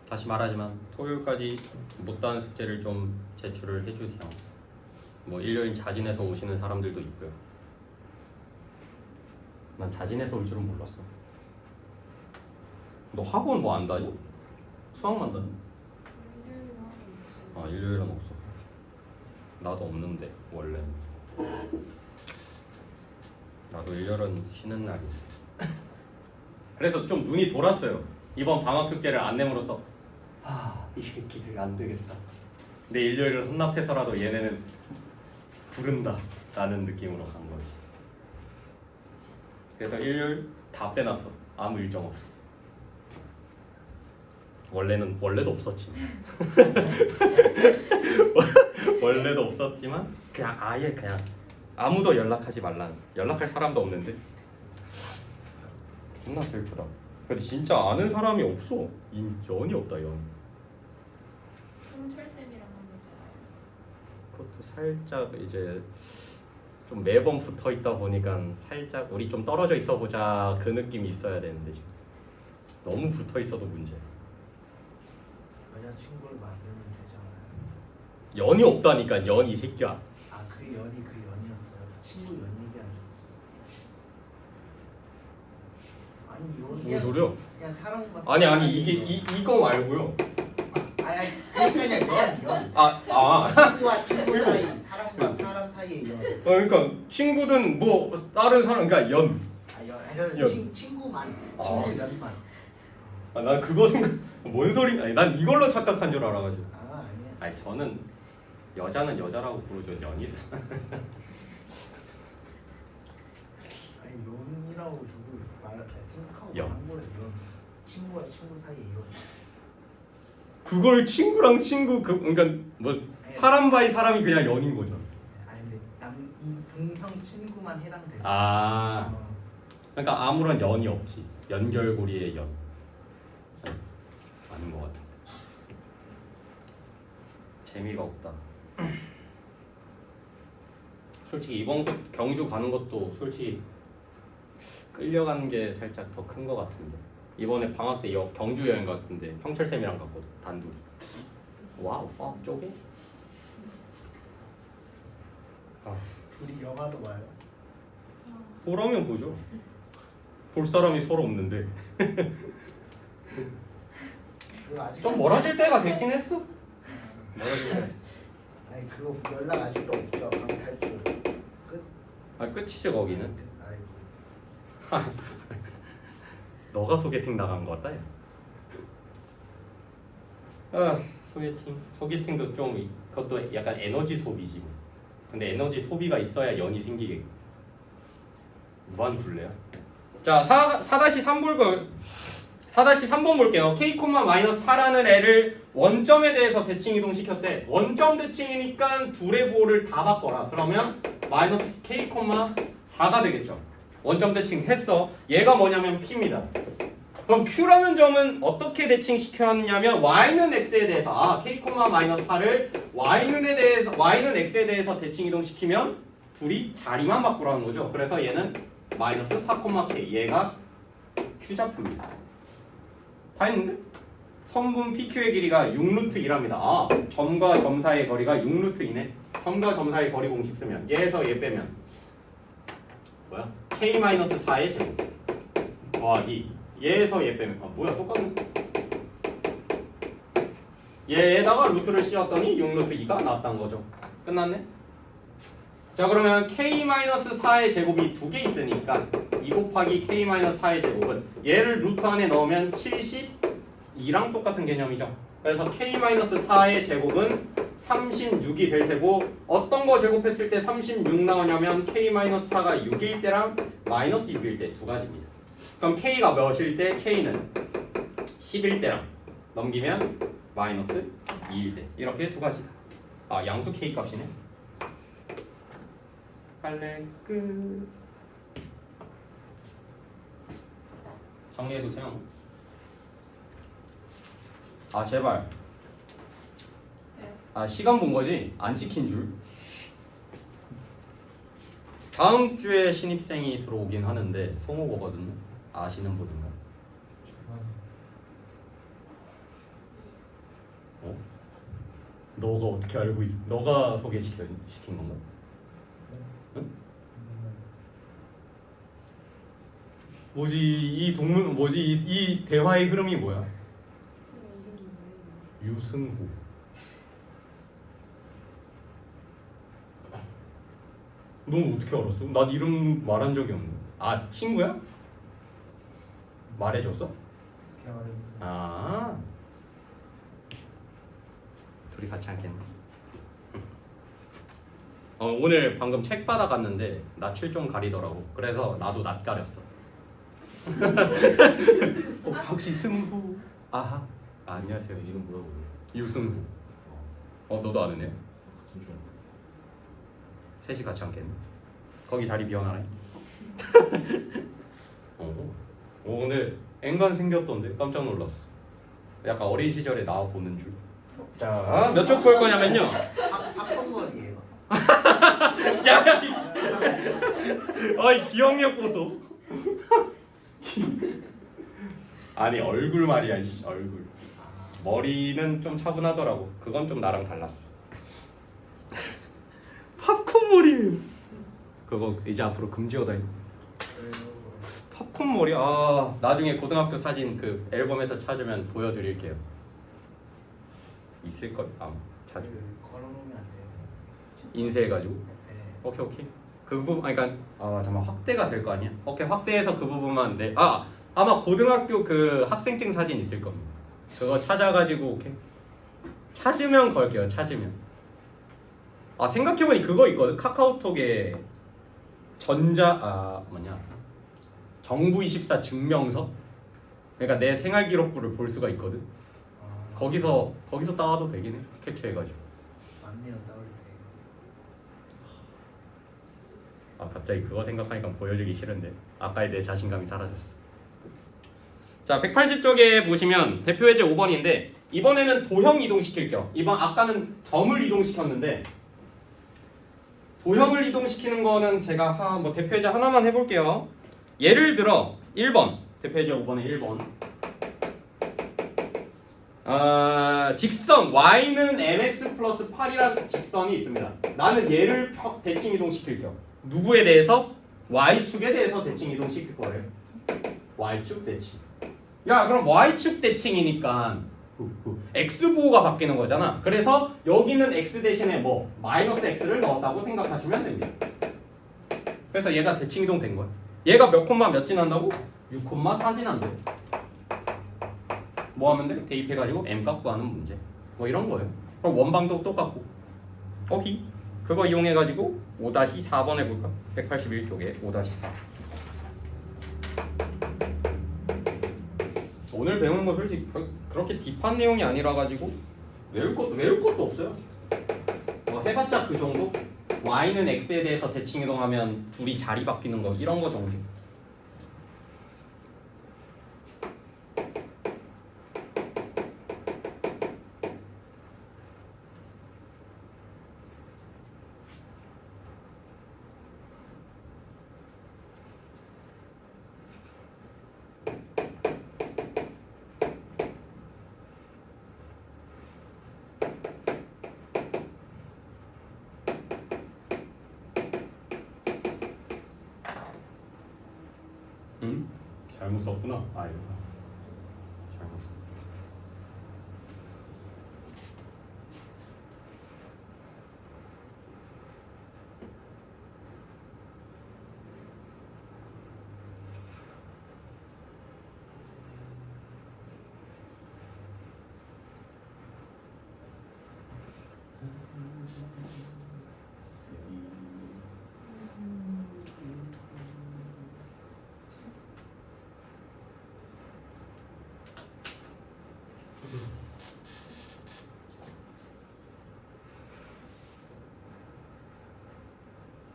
다시 말하지만 토요일까지 못다한 숙제를 좀 제출을 해주세요. 뭐 일요일 자진해서 오시는 사람들도 있고요. 난 자진해서 올 줄은 몰랐어. 너 학원 뭐 안 다니? 수학만 다니? 일요일은 하고 있어. 아 일요일은 없어. 나도 없는데 원래. 나도 일요일은 쉬는 날이야. 그래서 좀 눈이 돌았어요. 이번 방학 숙제를 안 내므로써 이 새끼들 안 되겠다. 근데 일요일을 혼납해서라도 얘네는 부른다 라는 느낌으로 간 거지. 그래서 일요일 다 빼놨어. 아무 일정 없어. 원래도 없었지만 원래도 없었지만 그냥 아예 그냥 아무도 연락하지 말라는. 연락할 사람도 없는데 존나 슬프다. 근데 진짜 아는 사람이 없어. 연이 없다 연. 홍철쌤이랑 한번 자요. 그것도 살짝 이제 좀 매번 붙어 있다 보니까 살짝 우리 좀 떨어져 있어 보자 그 느낌이 있어야 되는데 지금 너무 붙어 있어도 문제야. 여자친구를 만들면 되잖아요. 연이 없다니까 연 이 새끼야. 아 그 연이 그 연이었어요. 친구 연 얘기하는 줄 알았어요. 아니 연 무슨 소리야? 그냥 사람과 아니 이게 이거 말고요. 아니 그러니까 연 아 친구와 친구 사이 사람과 사람 사이의 연. 그러니까 친구든 뭐 다른 사람 그러니까 연. 연. 친구만 친구 연만. 난 그거 뭔 소리? 아니 난 이걸로 착각한 줄 알아가지고. 아 아니야. 아니 저는 여자는 여자라고 부르죠 연이다. 아니 연이라고 저도 생각하고 연. 한 거래 연. 친구와 친구 사이의 연. 그걸 친구랑 친구 그러니까 뭐 사람 바이 사람이 그냥 연인 거죠. 아니 근데 이 동성 친구만 해당돼. 아 그러니까 아무런 연이 없지. 연결고리의 연. 아닌 것 같은데. 재미가 없다. 솔직히 이번 경주 가는 것도 솔직히 끌려가는 게 살짝 더 큰 것 같은데. 이번에 방학 때 경주 여행 갔는데 형철쌤이랑 갔거든 단둘이. 와우 쪼개? 둘이 영화도 봐요. 보라면 보죠. 볼 사람이 서로 없는데. 그거 아직 좀 멀어질 때가 됐긴 했어. 멀어질 때. 아니 그거 연락 아직도 없죠. 방탈출 끝. 아 끝이지 거기는. 아이고. 너가 소개팅 나간 거 같다. 야. 아 소개팅도 좀 그것도 약간 에너지 소비지. 근데 에너지 소비가 있어야 연이 생기게. 무한 굴레야. 자 4-3번 볼게요. k, -4라는 애를 원점에 대해서 대칭 이동시켰대. 원점 대칭이니까 둘의 부호를 다 바꿔라. 그러면 마이너스 k, 4가 되겠죠. 원점 대칭 했어. 얘가 뭐냐면 p입니다. 그럼 q라는 점은 어떻게 대칭시켰냐면 y는 x에 대해서 k, -4를 y는 x에 대해서 대칭 이동시키면 둘이 자리만 바꾸라는 거죠. 그래서 얘는 마이너스 4,k 얘가 q좌표입니다. 다 했는데? 선분 PQ의 길이가 6루트 1합니다. 점과 점 사이의 거리가 6루트이네. 점과 점 사이의 거리 공식 쓰면 얘에서 얘 빼면 뭐야? K-4의 제곱 더하기 얘에서 얘 빼면 뭐야 똑같네. 얘에다가 루트를 씌웠더니 6루트 2가 나왔다는 거죠. 끝났네. 자 그러면 k-4의 제곱이 두 개 있으니까 2 곱하기 k-4의 제곱은 얘를 루트 안에 넣으면 72랑 똑같은 개념이죠. 그래서 k-4의 제곱은 36이 될 테고 어떤 거 제곱했을 때 36 나오냐면 k-4가 6일 때랑 마이너스 6일 때 두 가지입니다. 그럼 k가 몇일 때 k는 10일 때랑 넘기면 마이너스 2일 때 이렇게 두 가지다. 아 양수 k 값이네. 빨래 끝. 정리해두세요. 아 제발. 네. 아 시간 본 거지? 안 찍힌 줄. 다음 주에 신입생이 들어오긴 하는데 송호거거든요. 아시는 분인가? 어? 너가 어떻게 알고 있어? 너가 시킨 건가? 응? 뭐지 이 동문 뭐지 이 대화의 흐름이 뭐야? 유승호. 넌 어떻게 알았어? 난 이름 말한 적이 없는데. 아 친구야? 말해줬어? 어떻게 말했어? 아 둘이 같이 앉겠네. 오늘 방금 책 받아갔는데 낯을 좀 가리더라고. 그래서 나도 낯 가렸어. 혹시 승후? 아하. 안녕하세요. 이름 뭐라고 그래? 유승후. 어, 너도 아는 애? 같은 줄 알고. 셋이 같이 앉겠네. 거기 자리 비워놔라. 근데 앵간 생겼던데 깜짝 놀랐어. 약간 어린 시절에 나와 보는 줄. 자, 몇 쪽 볼 거냐면요. 팝콘머리예요. 야, 어이 기억력 보소. 아니 얼굴 말이야, 얼굴. 머리는 좀 차분하더라고. 그건 좀 나랑 달랐어. 팝콘 머리. 그거 이제 앞으로 금지어다니. 팝콘 머리. 아 나중에 고등학교 사진 그 앨범에서 찾으면 보여드릴게요. 있을 걸 아마 찾으. 걸어놓으면 안 돼요. 인쇄해가지고. 네. 오케이. 그 부분 그러니까 잠깐 확대가 될 거 아니야? 오케이 확대해서 그 부분만 내. 아마 고등학교 그 학생증 사진 있을 겁니다. 그거 찾아가지고 오케이. 찾으면 걸게요. 찾으면. 생각해보니 그거 있거든. 카카오톡에 정부24 증명서. 그러니까 내 생활기록부를 볼 수가 있거든. 거기서 따와도 되긴 해. 캡처해가지고. 맞네요, 나올 때. 갑자기 그거 생각하니까 보여주기 싫은데 아까의 내 자신감이 사라졌어. 자 180쪽에 보시면 대표 예제 5번인데 이번에는 도형 이동시킬 겸 아까는 점을 이동시켰는데 도형을 이동시키는 거는 제가 뭐 대표 예제 하나만 해볼게요. 예를 들어 1번 대표 예제 5번의 1번 직선 y는 mx 플러스 8이라는 직선이 있습니다. 나는 얘를 대칭 이동시킬 겸 누구에 대해서? y축에 대해서 대칭 이동시킬 거예요. y축 대칭. 야 그럼 y축 대칭이니까 x부호가 바뀌는 거잖아. 그래서 여기는 x 대신에 뭐 마이너스 x를 넣었다고 생각하시면 됩니다. 그래서 얘가 대칭 이동된 거야. 얘가 몇 콤마 몇 진한다고? 6콤마 4 진한대. 뭐 하면 돼? 대입해가지고 m값 구하는 문제. 뭐 이런 거예요. 그럼 원방도 똑같고. 그거 이용해가지고 5-4번 해볼까? 181쪽에 5-4. 오늘 배우는 거 솔직히 그렇게 딥한 내용이 아니라 가지고 외울 것도 없어요. 뭐 해봤자 그 정도? y는 x에 대해서 대칭 이동하면 둘이 자리 바뀌는 거 이런 거 정도. 잘못 썼구나. 아 이거 잘못 썼.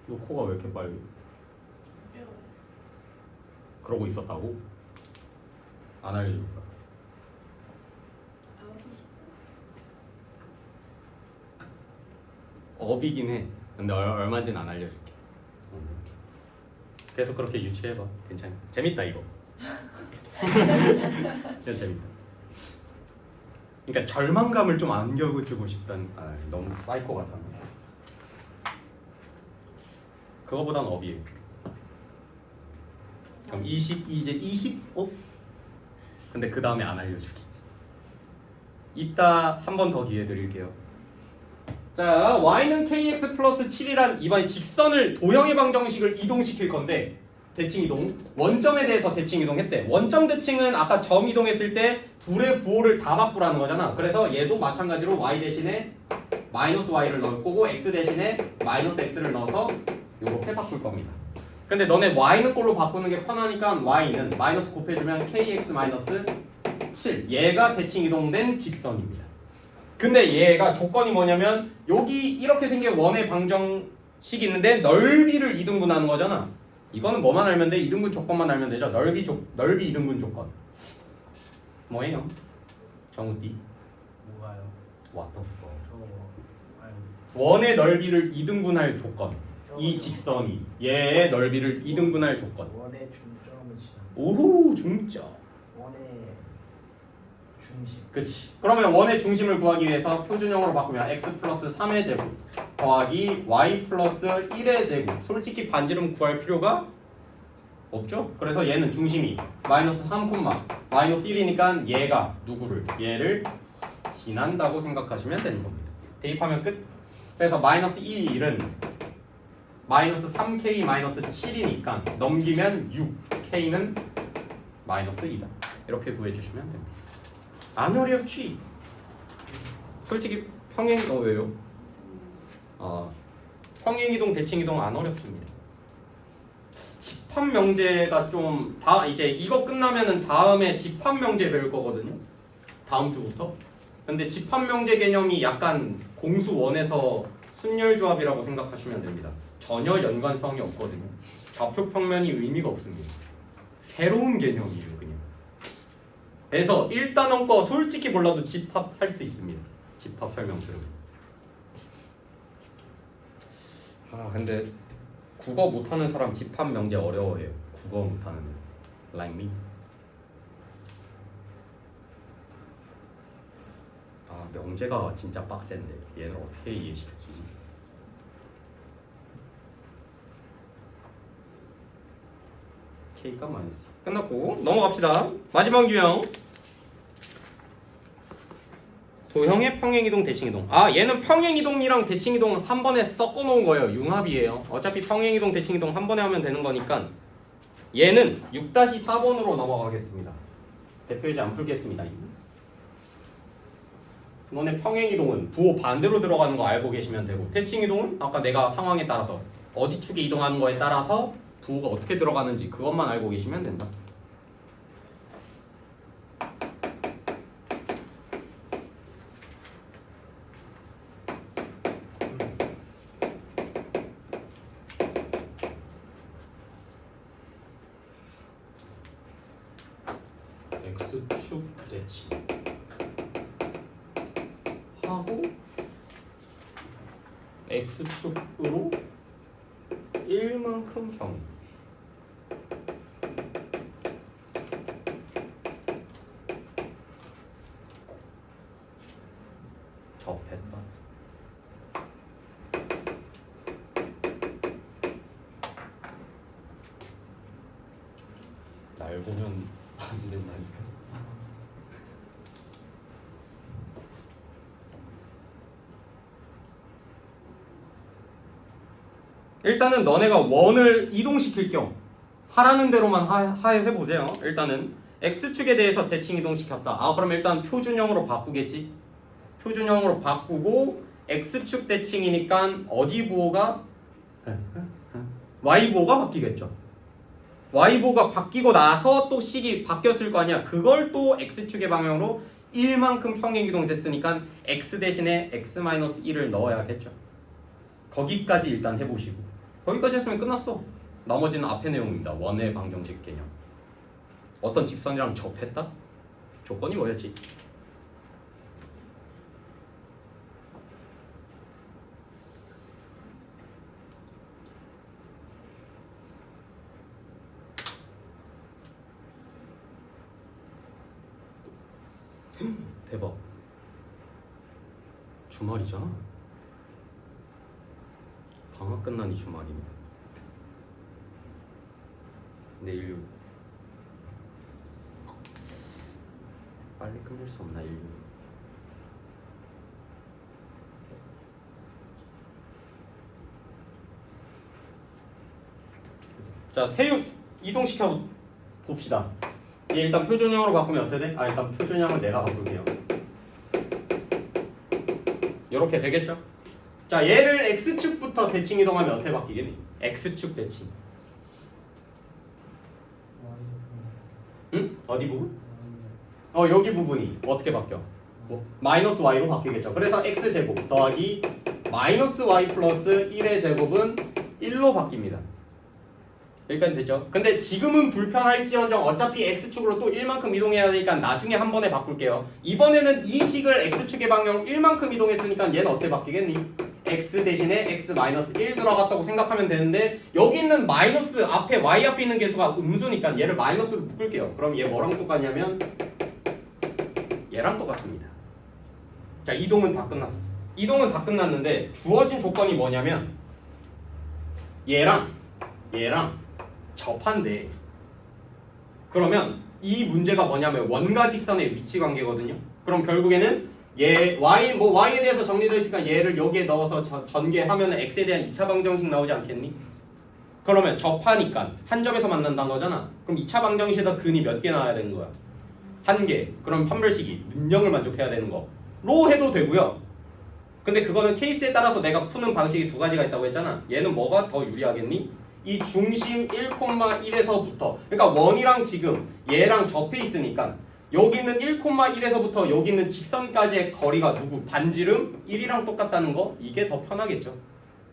너 코가 왜 이렇게 빨리? 이러고 그러고 있었다고? 안 알려줄 거야. 있어. 9시 10분. 업이긴 해. 근데 얼마인지는 안 알려줄게. 계속 그렇게 유추해봐. 괜찮아. 재밌다 이거. 진짜 재밌다. 그러니까 절망감을 좀 안겨주고 싶다는. 아 너무 사이코 같아. 그거보단 업이에요. 그럼 20 이제 25? 근데 그 다음에 안 알려주기. 이따 한 번 더 기회 드릴게요. 자, y는 kx 플러스 7이란 이번에 직선을 도형의 방정식을 이동시킬 건데 대칭 이동. 원점에 대해서 대칭 이동했대. 원점 대칭은 아까 점 이동했을 때 둘의 부호를 다 바꾸라는 거잖아. 그래서 얘도 마찬가지로 y 대신에 마이너스 y를 넣을 거고 x 대신에 마이너스 x를 넣어서 요렇게 바꿀 겁니다. 근데 너네 y는 꼴로 바꾸는 게 편하니까 y는 마이너스 곱해주면 kx 마이너스 7. 얘가 대칭 이동된 직선입니다. 근데 얘가 조건이 뭐냐면 여기 이렇게 생긴 원의 방정식이 있는데 넓이를 이등분하는 거잖아. 이거는 뭐만 알면 돼? 이등분 조건만 알면 되죠. 넓이 이등분 조건. 뭐예요? 정우띠. 뭐가요? What the fuck? 저 아유 원의 넓이를 이등분할 조건. 이 직선이 얘의 넓이를 이등분할 조건. 원의 중점을 지나 오호 중점. 원의 중심. 그치. 그러면 원의 중심을 구하기 위해서 표준형으로 바꾸면 x 플러스 3의 제곱 더하기 y 플러스 1의 제곱. 솔직히 반지름 구할 필요가 없죠? 그래서 얘는 중심이 마이너스 3, 마이너스 1이니까 얘가 누구를? 얘를 지난다고 생각하시면 되는 겁니다. 대입하면 끝. 그래서 마이너스 1은 마이너스 3k 마이너스 7이니까 넘기면 6, k는 마이너스 2다. 이렇게 구해주시면 됩니다. 안 어렵지? 솔직히 평행 왜요? 평행이동 대칭이동 안 어렵습니다. 집합명제가 좀 이제 이거 끝나면은 다음에 집합명제 배울 거거든요. 다음 주부터. 근데 집합명제 개념이 약간 공수원에서 순열조합이라고 생각하시면 됩니다. 전혀 연관성이 없거든요. 좌표 평면이 의미가 없습니다. 새로운 개념이에요, 그냥. 그래서 1단원 거 솔직히 몰라도 집합할 수 있습니다. 집합 설명 들으면. 근데 국어 못하는 사람 집합 명제 어려워해요. 국어 못하는 애. Like me. 명제가 진짜 빡센데 얘를 어떻게 이해시켜주지? K가 마이너스. 끝났고 넘어갑시다. 마지막 유형. 도형의 평행이동 대칭이동. 얘는 평행이동이랑 대칭이동 한 번에 섞어 놓은 거예요. 융합이에요. 어차피 평행이동 대칭이동 한 번에 하면 되는 거니까 얘는 6-4번으로 넘어가겠습니다. 대표이제 안 풀겠습니다. 너네 평행이동은 부호 반대로 들어가는 거 알고 계시면 되고 대칭이동은 아까 내가 상황에 따라서 어디 축에 이동하는 거에 따라서 부호가 어떻게 들어가는지 그것만 알고 계시면 된다. X축 대칭 하고 X축으로 1만큼 경우 접했다. 잘 보면 안 된다니까. 일단은 너네가 원을 이동시킬 겸 하라는 대로만 해보세요. 일단은 x축에 대해서 대칭 이동시켰다. 아 그럼 일단 표준형으로 바꾸겠지. 표준형으로 바꾸고 x축 대칭이니까 어디 부호가 y 부호가 바뀌겠죠. y 부호가 바뀌고 나서 또 식이 바뀌었을 거 아니야. 그걸 또 x축의 방향으로 1만큼 평행 이동됐으니까 x 대신에 x-1을 넣어야겠죠. 거기까지 일단 해보시고 거기까지 했으면 끝났어. 나머지는 앞의 내용입니다. 원의 방정식 개념. 어떤 직선이랑 접했다? 조건이 뭐였지? 대박. 주말이잖아. 방학 끝나니 주말이네. 내일 빨리 끝낼 수 없나 일요? 자, 태육 이동시켜 봅시다. 얘 일단 표준형으로 바꾸면 어떻게 돼? 아 일단 표준형을 내가 바꿀게요. 이렇게 되겠죠? 자, 얘를 x축부터 대칭 이동하면 어떻게 바뀌겠니? x축 대칭. 응? 어디 부분? 여기 부분이 어떻게 바뀌어? 마이너스 y로 바뀌겠죠. 그래서 x제곱 더하기 마이너스 y 플러스 1의 제곱은 1로 바뀝니다. 여기까지 됐죠? 근데 지금은 불편할지언정 어차피 x축으로 또 1만큼 이동해야 되니까 나중에 한 번에 바꿀게요. 이번에는 이 식을 x축의 방향 1만큼 이동했으니까 얘는 어떻게 바뀌겠니? x 대신에 x-1 들어갔다고 생각하면 되는데 여기 있는 마이너스 앞에 y 앞에 있는 개수가 음수니까 얘를 마이너스로 묶을게요. 그럼 얘 뭐랑 똑같냐면 얘랑 똑같습니다. 자, 이동은 다 끝났어. 이동은 다 끝났는데 주어진 조건이 뭐냐면 얘랑 접한대. 그러면 이 문제가 뭐냐면 원과 직선의 위치 관계거든요. 그럼 결국에는 얘 y에 대해서 정리되어 있으니까 얘를 여기에 넣어서 전개하면 x에 대한 2차 방정식 나오지 않겠니? 그러면 접하니까 한 점에서 만난다는 거잖아. 그럼 2차 방정식에서 근이 몇 개 나와야 되는 거야? 1개. 그럼 판별식이 능력을 만족해야 되는 거로 해도 되고요. 근데 그거는 케이스에 따라서 내가 푸는 방식이 두 가지가 있다고 했잖아. 얘는 뭐가 더 유리하겠니? 이 중심 1,1에서부터 그러니까 원이랑 지금 얘랑 접해 있으니까 여기 있는 1,1에서부터 여기 있는 직선까지의 거리가 누구? 반지름 1이랑 똑같다는 거? 이게 더 편하겠죠.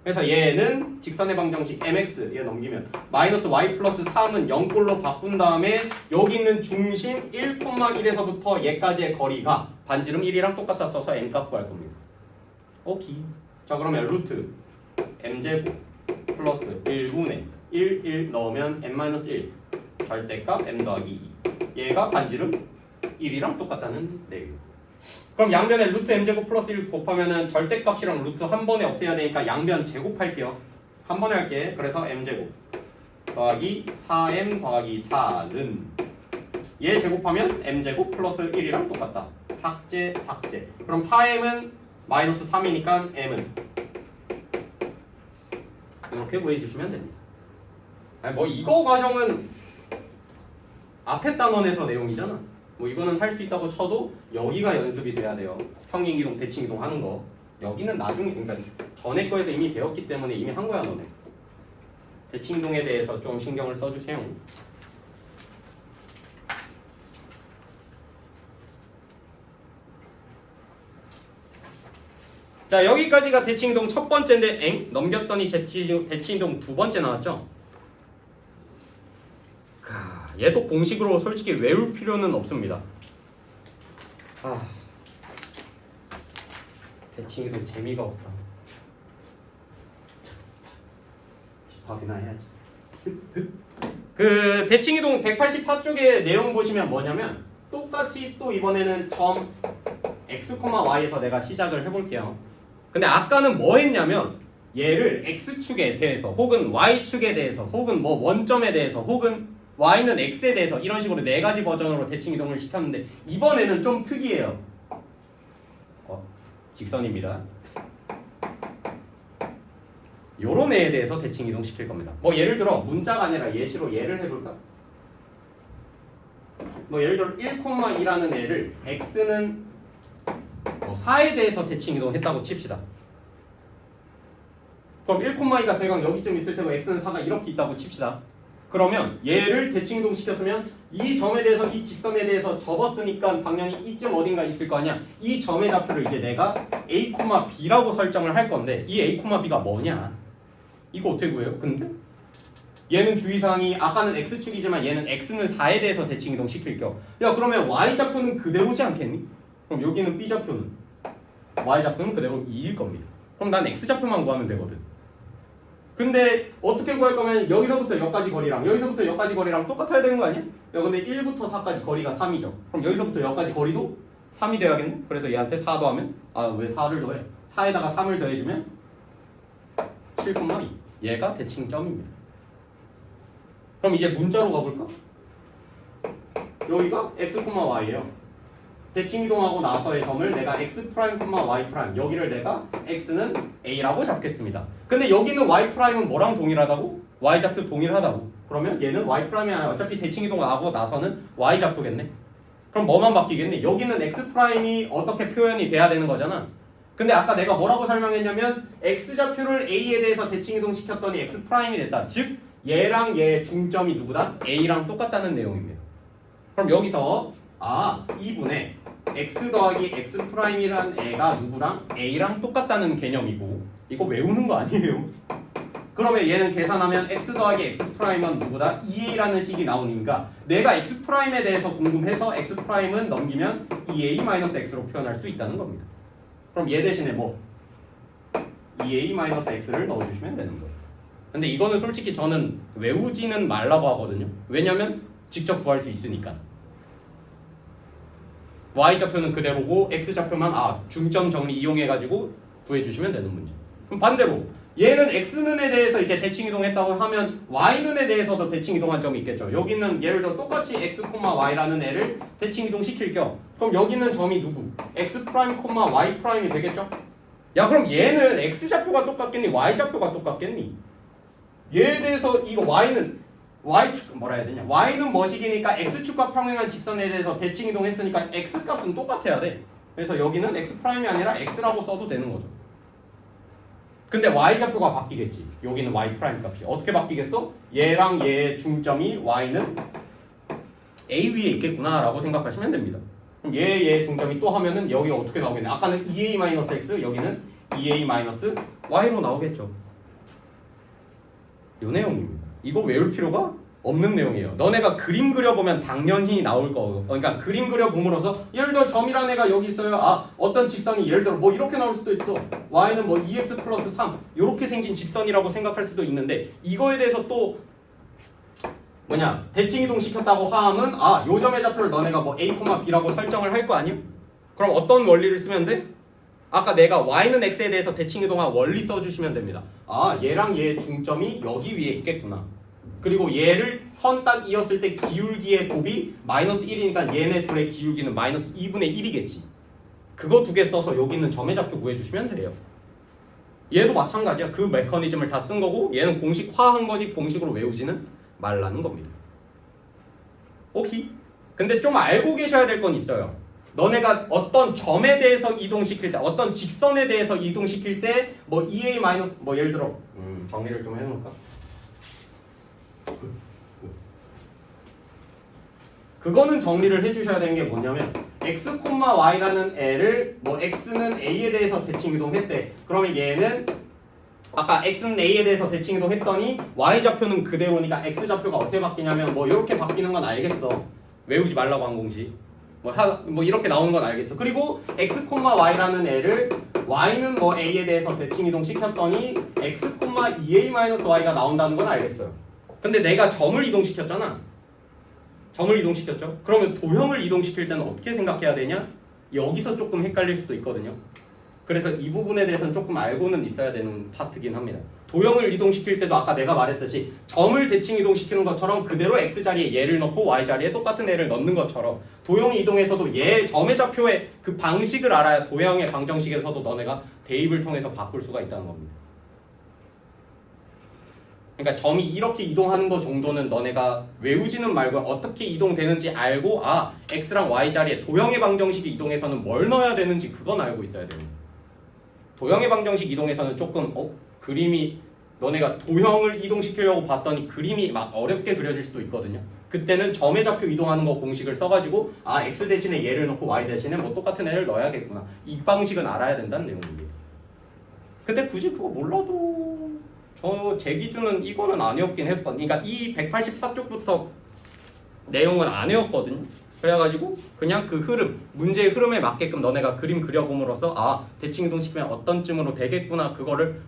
그래서 얘는 직선의 방정식 mx 얘 넘기면 마이너스 y 플러스 3은 0꼴로 바꾼 다음에 여기 있는 중심 1,1에서부터 얘까지의 거리가 반지름 1이랑 똑같다 써서 m값 구할 겁니다. 오케이. 자, 그러면 루트 m제곱 플러스 1분의 1 넣으면 m-1 절대값 m 더하기 2 얘가 반지름 1이랑 똑같다는 내용. 그럼 양변에 루트 m제곱 플러스 1 곱하면은 절대값이랑 루트 한 번에 없애야 되니까 양변 제곱할게요. 한 번에 할게. 그래서 m제곱 더하기 4m 더하기 4는 얘 제곱하면 m제곱 플러스 1이랑 똑같다. 삭제. 그럼 4m은 마이너스 3이니까 m은 이렇게 구해주시면 됩니다. 아니 뭐 이거 과정은 앞에 단원에서 내용이잖아. 뭐 이거는 할 수 있다고 쳐도 여기가 연습이 돼야 돼요. 평행이동, 대칭이동 하는 거. 여기는 나중에 그러니까 전에 거에서 이미 배웠기 때문에 이미 한 거야 너네. 대칭이동에 대해서 좀 신경을 써주세요. 자, 여기까지가 대칭이동 첫 번째인데 넘겼더니 대칭이동 두 번째 나왔죠? 얘도 공식으로 솔직히 외울 필요는 없습니다. 대칭이동 재미가 없다. 집합이나 해야지. 그 대칭이동 184쪽의 내용 보시면 뭐냐면 똑같이 또 이번에는 점 x, y에서 내가 시작을 해볼게요. 근데 아까는 뭐 했냐면 얘를 x축에 대해서 혹은 y축에 대해서 혹은 뭐 원점에 대해서 혹은 y는 x에 대해서 이런 식으로 네 가지 버전으로 대칭 이동을 시켰는데 이번에는 좀 특이해요. 직선입니다. 요런 애에 대해서 대칭 이동 시킬 겁니다. 뭐 예를 들어 문자가 아니라 예시로 예를 해볼까? 뭐 예를 들어 1,2라는 애를 x는 4에 대해서 대칭 이동했다고 칩시다. 그럼 1,2가 대강 여기쯤 있을 테고 x는 4가 이렇게 있다고 칩시다. 그러면 얘를 대칭 이동 시켰으면 이 점에 대해서 이 직선에 대해서 접었으니까 당연히 이쯤 어딘가 있을 거 아니야. 이 점의 좌표를 이제 내가 a, b라고 설정을 할 건데 이 a, b가 뭐냐? 이거 어떻게 구해요? 근데 얘는 주의사항이 아까는 x축이지만 얘는 x는 4에 대해서 대칭 이동 시킬 겸. 야 그러면 y 좌표는 그대로지 않겠니? 그럼 여기는 b 좌표는 y 좌표는 그대로 2일 겁니다. 그럼 난 x 좌표만 구하면 되거든. 근데 어떻게 구할 거면 여기서부터 여기까지 거리랑 여기서부터 여기까지 거리랑 똑같아야 되는 거 아니야? 야 근데 1부터 4까지 거리가 3이죠. 그럼 여기서부터 여기까지 거리도 3이 돼야겠네? 그래서 얘한테 4 더하면 왜 4를 더해? 4에다가 3을 더해주면 7,2 얘가 대칭점입니다. 그럼 이제 문자로 가볼까? 여기가 x, y예요. 대칭 이동하고 나서의 점을 내가 x 프라임, y 프라임 여기를 내가 x는 a라고 잡겠습니다. 근데 여기는 y 프라임은 뭐랑 동일하다고? y 좌표 동일하다고. 그러면 얘는 y 프라임이 아니라 어차피 대칭 이동하고 나서는 y 좌표겠네. 그럼 뭐만 바뀌겠니? 여기는 x 프라임이 어떻게 표현이 돼야 되는 거잖아. 근데 아까 내가 뭐라고 설명했냐면 x 좌표를 a에 대해서 대칭 이동 시켰더니 x 프라임이 됐다. 즉 얘랑 얘 중점이 누구다? a랑 똑같다는 내용입니다. 그럼 여기서 2분의 x 더하기 x 프라임이란 애가 누구랑? a랑 똑같다는 개념이고 이거 외우는 거 아니에요? 그러면 얘는 계산하면 x 더하기 x 프라임은 누구다? 2a라는 식이 나오니까 내가 x 프라임에 대해서 궁금해서 x 프라임은 넘기면 2a-x로 표현할 수 있다는 겁니다. 그럼 얘 대신에 뭐 2a-x를 넣어주시면 되는 거예요. 근데 이거는 솔직히 저는 외우지는 말라고 하거든요. 왜냐면 직접 구할 수 있으니까. y좌표는 그대로고 x좌표만 중점 정리 이용해가지고 구해주시면 되는 문제. 그럼 반대로 얘는 x는에 대해서 이제 대칭 이동했다고 하면 y는에 대해서도 대칭 이동한 점이 있겠죠. 여기는 예를 들어 똑같이 x, y라는 애를 대칭 이동 시킬 겸 그럼 여기는 점이 누구? x 프라임, y 프라임이 되겠죠? 야 그럼 얘는 x좌표가 똑같겠니? y좌표가 똑같겠니? 얘에 대해서 이거 y는 y축 뭐라 해야 되냐? y는 뭐식이니까 x축과 평행한 직선에 대해서 대칭 이동했으니까 x값은 똑같아야 돼. 그래서 여기는 x 프라임이 아니라 x라고 써도 되는 거죠. 근데 y좌표가 바뀌겠지. 여기는 y 프라임 값이 어떻게 바뀌겠어? 얘랑 얘의 중점이 y는 a 위에 있겠구나라고 생각하시면 됩니다. 그럼 얘의 중점이 또 하면은 여기가 어떻게 나오겠냐? 아까는 2a-x 여기는 2a-y로 나오겠죠. 요 내용입니다. 이거 외울 필요가 없는 내용이에요. 너네가 그림 그려보면 당연히 나올 거. 그러니까 그림 그려봄으로써 예를 들어 점이라는 애가 여기 있어요. 어떤 직선이 예를 들어 뭐 이렇게 나올 수도 있어. y는 뭐 2x 플러스 3 이렇게 생긴 직선이라고 생각할 수도 있는데 이거에 대해서 또 대칭 이동 시켰다고 하면 요 점의 좌표를 너네가 뭐 a, b라고 설정을 할 거 아니에요? 그럼 어떤 원리를 쓰면 돼? 아까 내가 y는 x에 대해서 대칭 이동한 원리 써주시면 됩니다. 얘랑 얘의 중점이 여기 위에 있겠구나. 그리고 얘를 선 딱 이었을 때 기울기의 곱이 마이너스 1이니까 얘네 둘의 기울기는 마이너스 2분의 1이겠지. 그거 두 개 써서 여기 있는 점의 좌표 구해주시면 돼요. 얘도 마찬가지야. 그 메커니즘을 다 쓴 거고 얘는 공식화한 거지 공식으로 외우지는 말라는 겁니다. 오케이? 근데 좀 알고 계셔야 될 건 있어요. 너네가 어떤 점에 대해서 이동시킬 때 어떤 직선에 대해서 이동시킬 때 뭐 2a 마이너스 뭐 예를 들어 정리를 좀 해놓을까? 그거는 정리를 해주셔야 되는 게 뭐냐면 x, y라는 애를 뭐 x는 a에 대해서 대칭 이동했대. 그러면 얘는 아까 x는 a에 대해서 대칭 이동했더니 y좌표는 그대로니까 x좌표가 어떻게 바뀌냐면 뭐 이렇게 바뀌는 건 알겠어. 외우지 말라고 한 공식. 뭐 이렇게 나오는 건 알겠어. 그리고 x, y라는 애를 y는 뭐 a에 대해서 대칭 이동 시켰더니 x, 2a-y가 나온다는 건 알겠어요. 근데 내가 점을 이동시켰잖아. 점을 이동시켰죠. 그러면 도형을 이동시킬 때는 어떻게 생각해야 되냐? 여기서 조금 헷갈릴 수도 있거든요. 그래서 이 부분에 대해서는 조금 알고는 있어야 되는 파트긴 합니다. 도형을 이동시킬 때도 아까 내가 말했듯이 점을 대칭 이동시키는 것처럼 그대로 x 자리에 얘를 넣고 y 자리에 똑같은 애를 넣는 것처럼 도형이 이동해서도 얘 점의 좌표의 그 방식을 알아야 도형의 방정식에서도 너네가 대입을 통해서 바꿀 수가 있다는 겁니다. 그러니까 점이 이렇게 이동하는 거 정도는 너네가 외우지는 말고 어떻게 이동되는지 알고 아 x랑 y 자리에 도형의 방정식이 이동해서는 뭘 넣어야 되는지 그건 알고 있어야 됩니다. 도형의 방정식 이동해서는 조금 그림이 너네가 도형을 이동시키려고 봤더니 그림이 막 어렵게 그려질 수도 있거든요. 그때는 점의 좌표 이동하는 거 공식을 써가지고 아 x 대신에 얘를 넣고 y 대신에 뭐 똑같은 애를 넣어야겠구나. 이 방식은 알아야 된다는 내용입니다. 근데 굳이 그거 몰라도 제 기준은 이거는 아니었긴 했거든요. 그러니까 이 184쪽부터 내용은 아니었거든요. 그래가지고 그냥 그 흐름, 문제의 흐름에 맞게끔 너네가 그림 그려봄으로써 아 대칭 이동시키면 어떤 쯤으로 되겠구나 그거를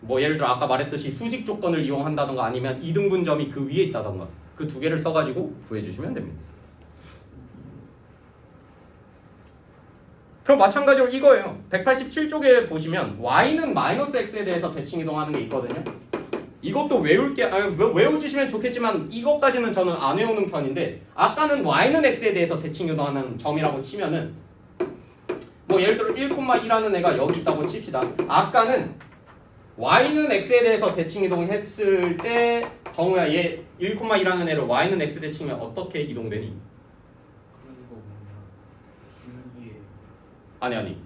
뭐 예를 들어 아까 말했듯이 수직 조건을 이용한다던가 아니면 이등분점이 그 위에 있다던가 그 두 개를 써가지고 구해주시면 됩니다. 그럼 마찬가지로 이거예요. 187쪽에 보시면 y는 마이너스 x에 대해서 대칭 이동하는 게 있거든요. 이것도 외워주시면 좋겠지만 이것까지는 저는 안 외우는 편인데 아까는 y는 x에 대해서 대칭 이동하는 점이라고 치면은 뭐 예를 들어 1,1하는 애가 여기 있다고 칩시다. 아까는 y는 x에 대해서 대칭 이동했을 때 정우야 얘 1,1하는 애를 y는 x 대칭이면 어떻게 이동되니? 그런 거군요. 길게. 아니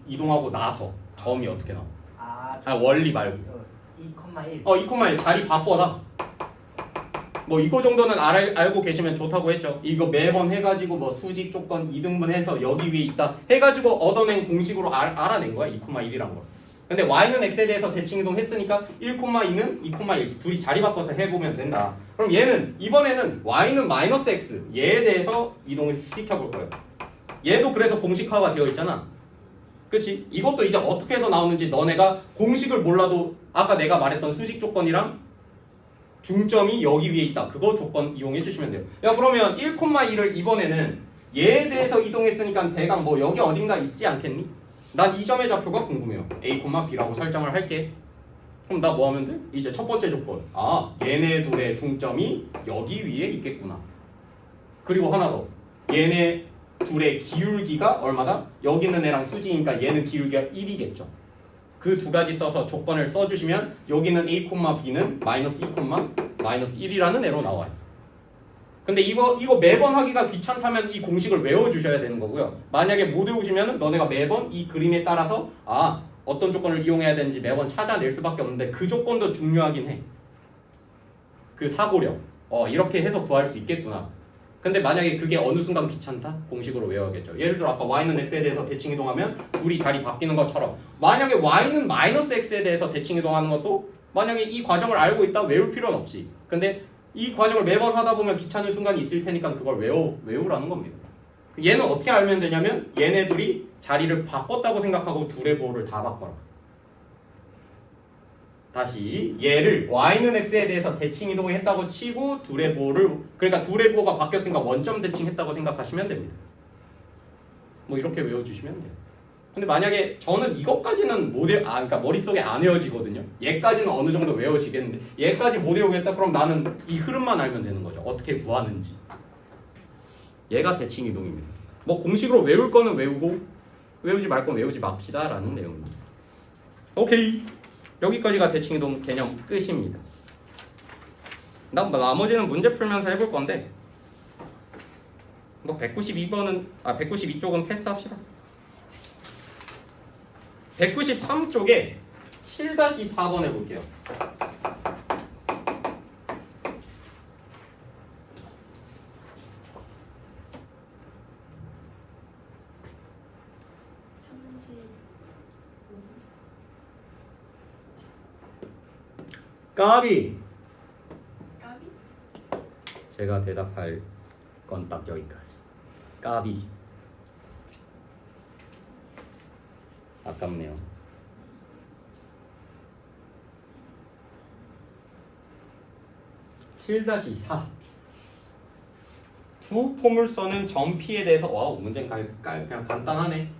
이동하고 나서 점이 어떻게 나와? 아 원리 말고 2,1. 2,1 자리 바꿔라. 뭐 이거 정도는 알고 계시면 좋다고 했죠. 이거 매번 해가지고 뭐 수직 조건 2등분 해서 여기 위에 있다 해가지고 얻어낸 공식으로 알아낸 거야 2,1이란 걸. 근데 y는 x에 대해서 대칭 이동했으니까 1,2는 2,1 둘이 자리 바꿔서 해보면 된다. 그럼 얘는 이번에는 y는 마이너스 x 얘에 대해서 이동을 시켜볼 거예요. 얘도 그래서 공식화가 되어 있잖아. 그치? 이것도 이제 어떻게 해서 나오는지 너네가 공식을 몰라도 아까 내가 말했던 수직 조건이랑 중점이 여기 위에 있다. 그거 조건 이용해 주시면 돼요. 야 그러면 1,1을 이번에는 얘에 대해서 이동했으니까 대강 뭐 여기 어딘가 있지 않겠니? 난 이 점의 좌표가 궁금해요. a, b라고 설정을 할게. 그럼 나 뭐 하면 돼? 이제 첫 번째 조건. 아 얘네 둘의 중점이 여기 위에 있겠구나. 그리고 하나 더. 얘네 둘의 기울기가 얼마다? 여기 있는 애랑 수직이니까 얘는 기울기가 1이겠죠. 그 두 가지 써서 조건을 써주시면 여기는 a, b는 마이너스 2, 마이너스 1이라는 애로 나와요. 근데 이거 매번 하기가 귀찮다면 이 공식을 외워주셔야 되는 거고요. 만약에 못 외우시면 너네가 매번 이 그림에 따라서 아 어떤 조건을 이용해야 되는지 매번 찾아낼 수밖에 없는데 그 조건도 중요하긴 해. 그 사고력. 이렇게 해서 구할 수 있겠구나. 근데 만약에 그게 어느 순간 귀찮다? 공식으로 외워야겠죠. 예를 들어 아까 y는 x에 대해서 대칭 이동하면 둘이 자리 바뀌는 것처럼 만약에 y는 마이너스 x에 대해서 대칭 이동하는 것도 만약에 이 과정을 알고 있다 외울 필요는 없지. 근데 이 과정을 매번 하다 보면 귀찮은 순간이 있을 테니까 그걸 외우라는 겁니다. 얘는 어떻게 알면 되냐면 얘네 둘이 자리를 바꿨다고 생각하고 둘의 보호를 다 바꿔라. 다시 얘를 y는 x에 대해서 대칭 이동을 했다고 치고 둘의 보호를 그러니까 둘의 보호가 바뀌었으니까 원점 대칭했다고 생각하시면 됩니다. 뭐 이렇게 외워주시면 돼요. 근데 만약에 저는 이것까지는 그러니까 머릿속에 안 외워지거든요. 얘까지는 어느 정도 외워지겠는데 얘까지 못 외우겠다 그럼 나는 이 흐름만 알면 되는 거죠. 어떻게 구하는지. 얘가 대칭 이동입니다. 뭐 공식으로 외울 거는 외우고 외우지 말 건 외우지 맙시다 라는 내용입니다. 오케이. 여기까지가 대칭 이동 개념 끝입니다. 나머지는 문제 풀면서 해볼 건데 뭐 192쪽은 패스합시다. 193쪽에 7-4번 해볼게요. 까비. 까비? 제가 대답할 건 딱 여기까지. 까비. 아깝네요. (7-4) 두 포물선은 점 P에 대해서 와우 문제는 그냥 간단하네.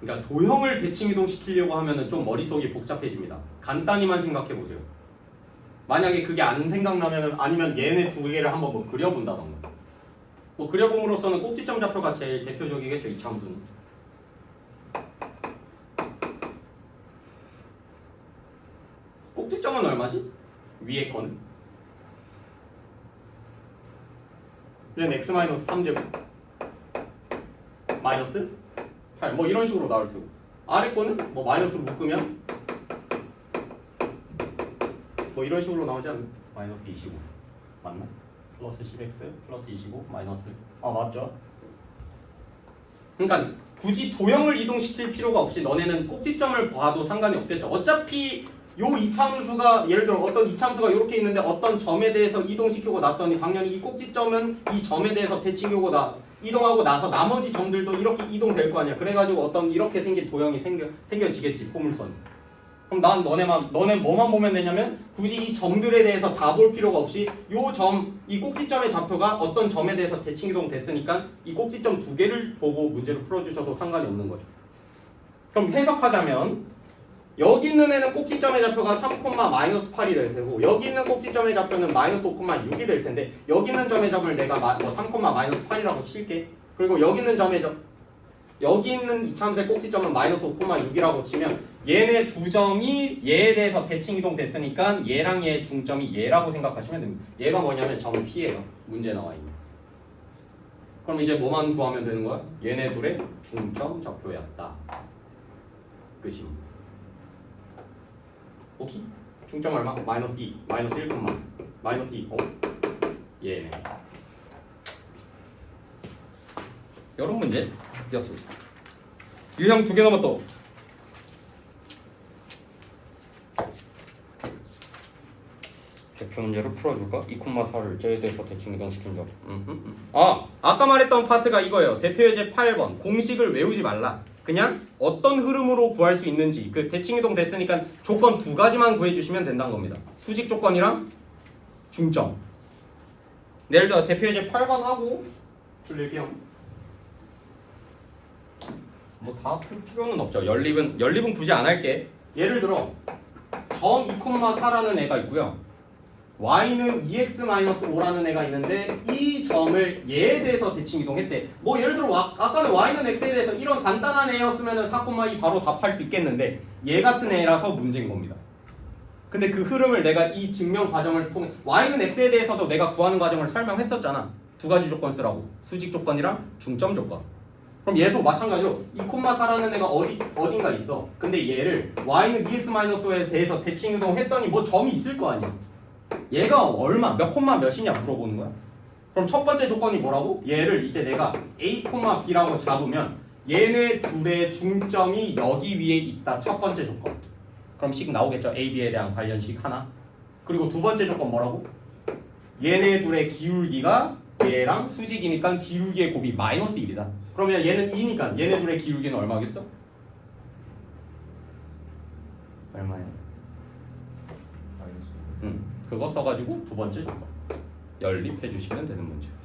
그러니까 도형을 대칭 이동시키려고 하면은 좀 머릿속이 복잡해집니다. 간단히만 생각해 보세요. 만약에 그게 안 생각나면은 아니면 얘네 두 개를 한번 뭐 그려본다던가. 뭐 그려봄으로써는 꼭지점 좌표가 제일 대표적이겠죠, 이 참수는. 꼭지점은 얼마지? 위에 거는? 얘는 x-3제곱 마이너스 8 뭐 이런 식으로 나올 테고, 아래 거는 뭐 마이너스로 묶으면 뭐 이런 식으로 나오지 않나? 마이너스 25 맞나? 플러스 10x 플러스 25 마이너스 맞죠? 그러니까 굳이 도형을 이동시킬 필요가 없이 너네는 꼭지점을 봐도 상관이 없겠죠. 어차피 요 이참수가 예를 들어 어떤 이참수가 이렇게 있는데 어떤 점에 대해서 이동시키고 났더니 당연히 이 꼭지점은 이 점에 대해서 대칭하고 이동하고 나서 나머지 점들도 이렇게 이동될 거 아니야. 그래가지고 어떤 이렇게 생긴 도형이 생겨지겠지, 포물선. 그럼 난 너네 뭐만 보면 되냐면 굳이 이 점들에 대해서 다 볼 필요가 없이 요 점, 이 꼭지점의 좌표가 어떤 점에 대해서 대칭 이동 됐으니까 이 꼭지점 두 개를 보고 문제를 풀어주셔도 상관이 없는 거죠. 그럼 해석하자면 여기 있는 애는 꼭지점의 좌표가 3,-8이 될 테고 여기 있는 꼭지점의 좌표는 -5,6이 될 텐데 여기 있는 점의 점을 내가 3,-8이라고 칠게. 그리고 여기 있는 점의 점, 여기 있는 이참수의 꼭지점은 -5,6이라고 치면 얘네 두 점이 얘에 대해서 대칭 이동 됐으니까 얘랑 얘의 중점이 얘라고 생각하시면 됩니다. 얘가 뭐냐면 점 P예요. 문제 나와 있는. 그럼 이제 뭐만 구하면 되는 거야? 얘네 둘의 중점 좌표였다. 끝입니다. 오케이? 중점 얼마? -2, -1, -2, 얘네. 이런 문제였습니다. 유형 2개 남았다. 대표 문제를 풀어줄까? 2,4를 쟤에 대해서 대칭 이동시킨 점. 아까 말했던 파트가 이거예요. 대표 예제 8번. 공식을 외우지 말라. 그냥 어떤 흐름으로 구할 수 있는지, 그 대칭 이동 됐으니까 조건 두 가지만 구해주시면 된다는 겁니다. 수직 조건이랑 중점. 예를 들어 대표 예제 8번 하고 돌릴게요. 뭐 다 풀 필요는 없죠. 연립은 굳이 안 할게. 예를 들어 점 2,4라는 애가 있고요. y는 2x-5라는 애가 있는데 이 점을 얘에 대해서 대칭 이동했대. 뭐 예를 들어 아까는 y는 x에 대해서 이런 간단한 애였으면 4,2 바로 답할 수 있겠는데 얘 같은 애라서 문제인 겁니다. 근데 그 흐름을 내가 이 증명 과정을 통해 y는 x에 대해서도 내가 구하는 과정을 설명했었잖아. 두 가지 조건 쓰라고. 수직 조건이랑 중점 조건. 그럼 얘도 마찬가지로 2,4라는 애가 어딘가 있어. 근데 얘를 y는 2x-5에 대해서 대칭 이동했더니 뭐 점이 있을 거 아니야. 얘가 얼마, 몇 콤마 몇이냐 물어보는 거야. 그럼 첫 번째 조건이 뭐라고? 얘를 이제 내가 A, B라고 잡으면 얘네 둘의 중점이 여기 위에 있다. 첫 번째 조건. 그럼 식 나오겠죠. A, B에 대한 관련식 하나. 그리고 두 번째 조건 뭐라고? 얘네 둘의 기울기가 얘랑 수직이니까 기울기의 곱이 -1이다. 그러면 얘는 2니까 얘네 둘의 기울기는 얼마겠어? 얼마야? 그거 써가지고 두 번째 조건 연립해 주시면 되는 문제입니다.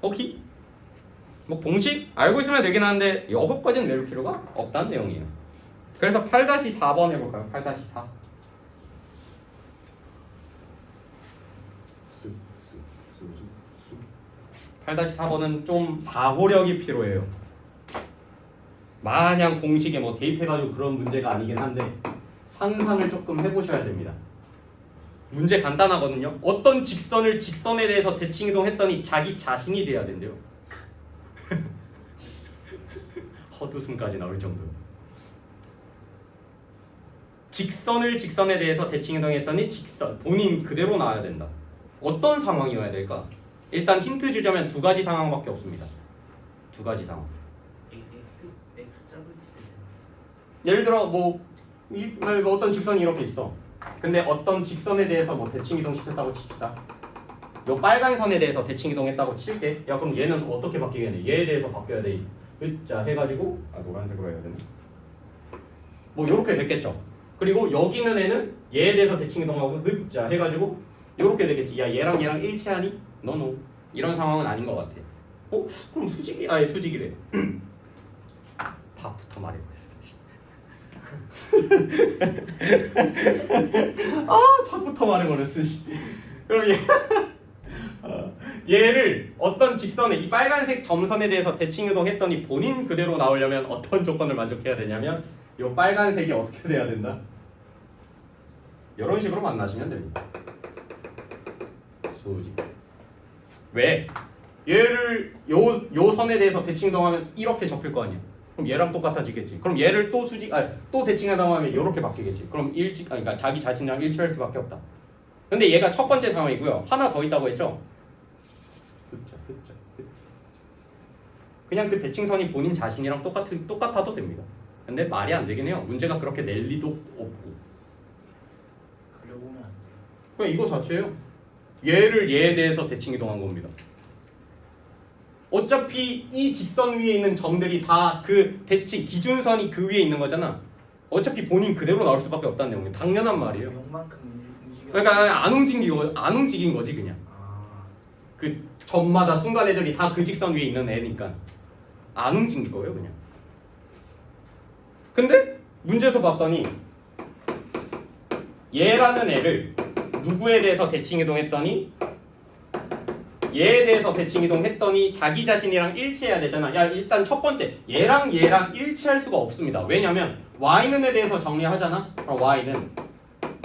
오케이? 뭐 공식 알고 있으면 되긴 하는데 여기까지는 외울 필요가 없다는 내용이에요. 그래서 8-4번 해볼까요? 8-4. 8-4번은 좀 사고력이 필요해요. 마냥 공식에 뭐 대입해가지고 그런 문제가 아니긴 한데 상상을 조금 해보셔야 됩니다. 문제 간단하거든요. 어떤 직선을 직선에 대해서 대칭 이동했더니 자기 자신이 돼야 된대요. 헛웃음까지 나올 정도로. 직선을 직선에 대해서 대칭 이동했더니 직선 본인 그대로 나와야 된다. 어떤 상황이어야 될까? 일단 힌트 주자면 두 가지 상황밖에 없습니다. 두 가지 상황. 예를 들어 뭐 어떤 직선이 이렇게 있어. 근데 어떤 직선에 대해서 뭐 대칭 이동시켰다고 칩시다. 요 빨간 선에 대해서 대칭 이동했다고 칠게. 야 그럼 얘는 어떻게 바뀌겠네? 얘에 대해서 바뀌어야 돼. 자 해가지고 노란색으로 해야 되나? 뭐 요렇게 됐겠죠. 그리고 여기 있는 애는 얘에 대해서 대칭 이동하고 자 해가지고 요렇게 되겠지. 야 얘랑 일치하니? 노노. 이런 상황은 아닌 것 같아. 그럼 수직이래. 다부터 말해버렸어. 다부터 말해버렸어. 그럼 얘를 어떤 직선에 이 빨간색 점선에 대해서 대칭 이동했더니 본인 그대로 나오려면 어떤 조건을 만족해야 되냐면 이 빨간색이 어떻게 돼야 된다? 이런 식으로 만나시면 됩니다. 수직. 왜? 얘를 요 선에 대해서 대칭 이동하면 이렇게 접힐 거 아니야. 그럼 얘랑 똑같아지겠지. 그럼 얘를 또 또 대칭 이동하면 이렇게 바뀌겠지. 그럼 그러니까 자기 자신이랑 일치할 수밖에 없다. 근데 얘가 첫 번째 상황이고요. 하나 더 있다고 했죠? 그냥 그 대칭선이 본인 자신이랑 똑같아도 됩니다. 근데 말이 안 되긴 해요. 문제가 그렇게 낼 리도 없고. 그려보면 그냥 이거 자체예요. 얘를 얘에 대해서 대칭 이동한 겁니다. 어차피 이 직선 위에 있는 점들이 다 그 대칭 기준선이 그 위에 있는 거잖아. 어차피 본인 그대로 나올 수밖에 없다는 내용이에요. 당연한 말이에요. 용만큼 움직여. 그러니까 안 움직인 거지 그냥. 아, 그 점마다 순간 애들이 다 그 직선 위에 있는 애니까 안 움직인 거예요 그냥. 근데 문제에서 봤더니 얘라는 애를 누구에 대해서 대칭 이동했더니 얘에 대해서 대칭 이동했더니 자기 자신이랑 일치해야 되잖아. 야 일단 첫 번째 얘랑 일치할 수가 없습니다. 왜냐면 y는 에 대해서 정리하잖아. 그럼 y는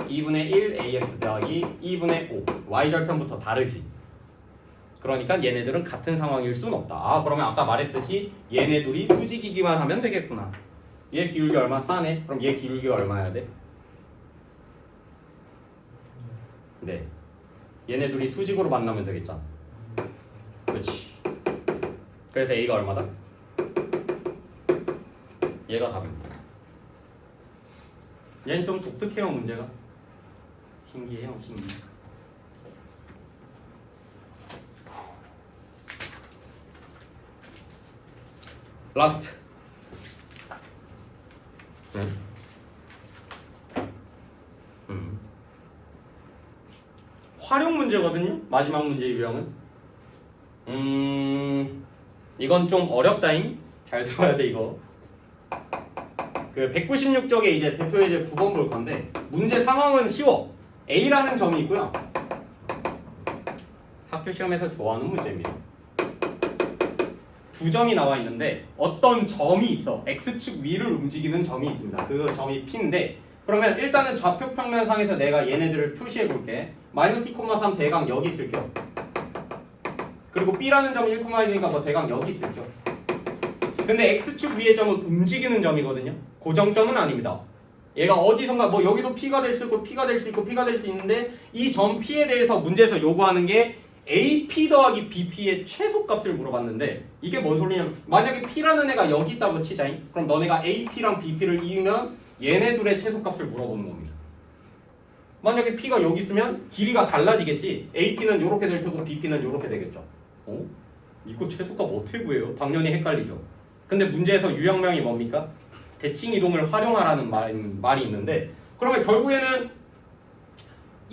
2분의 1 ax 더하기 2분의 5 y절편부터 다르지. 그러니까 얘네들은 같은 상황일 수는 없다. 아 그러면 아까 말했듯이 얘네 둘이 수직이기만 하면 되겠구나. 얘 기울기 얼마? 4네. 그럼 얘 기울기가 얼마야 돼? 네. 얘네 둘이 수직으로 만나면 되겠잖아. 그렇지. 그래서 A가 얼마다? 얘가 답입니다. 얘는 좀 독특해요 문제가. 신기해요 신기. 라스트. 네. 활용 문제거든요. 마지막 문제 유형은. 이건 좀 어렵다잉. 잘 들어야 돼 이거. 그 196쪽에 이제 대표 예제 9번 볼 건데 문제 상황은 쉬워. A라는 점이 있고요. 학교 시험에서 좋아하는 문제입니다. 두 점이 나와 있는데 어떤 점이 있어. X축 위를 움직이는 점이 있습니다. 그 점이 P인데 그러면 일단은 좌표 평면상에서 내가 얘네들을 표시해 볼게. 마이너스 2,3 대강 여기 있을게요. 그리고 B라는 점은 1,1이니까 뭐 대강 여기 있을게요. 근데 X축 위의 점은 움직이는 점이거든요. 고정점은 아닙니다. 얘가 어디선가 뭐 여기도 P가 될 수 있고 P가 될 수 있고 P가 될 수 있는데 이 점 P에 대해서 문제에서 요구하는 게 AP 더하기 BP의 최소값을 물어봤는데 이게 뭔 소리냐면 만약에 P라는 애가 여기 있다고 치자잉. 그럼 너네가 AP랑 BP를 이으면 얘네 둘의 최소값을 물어보는 겁니다. 만약에 P가 여기 있으면 길이가 달라지겠지. AP는 이렇게 될 테고 BP는 이렇게 되겠죠. 어? 이거 최소값 어떻게 구해요? 당연히 헷갈리죠. 근데 문제에서 유형명이 뭡니까? 대칭 이동을 활용하라는 말이 있는데 그러면 결국에는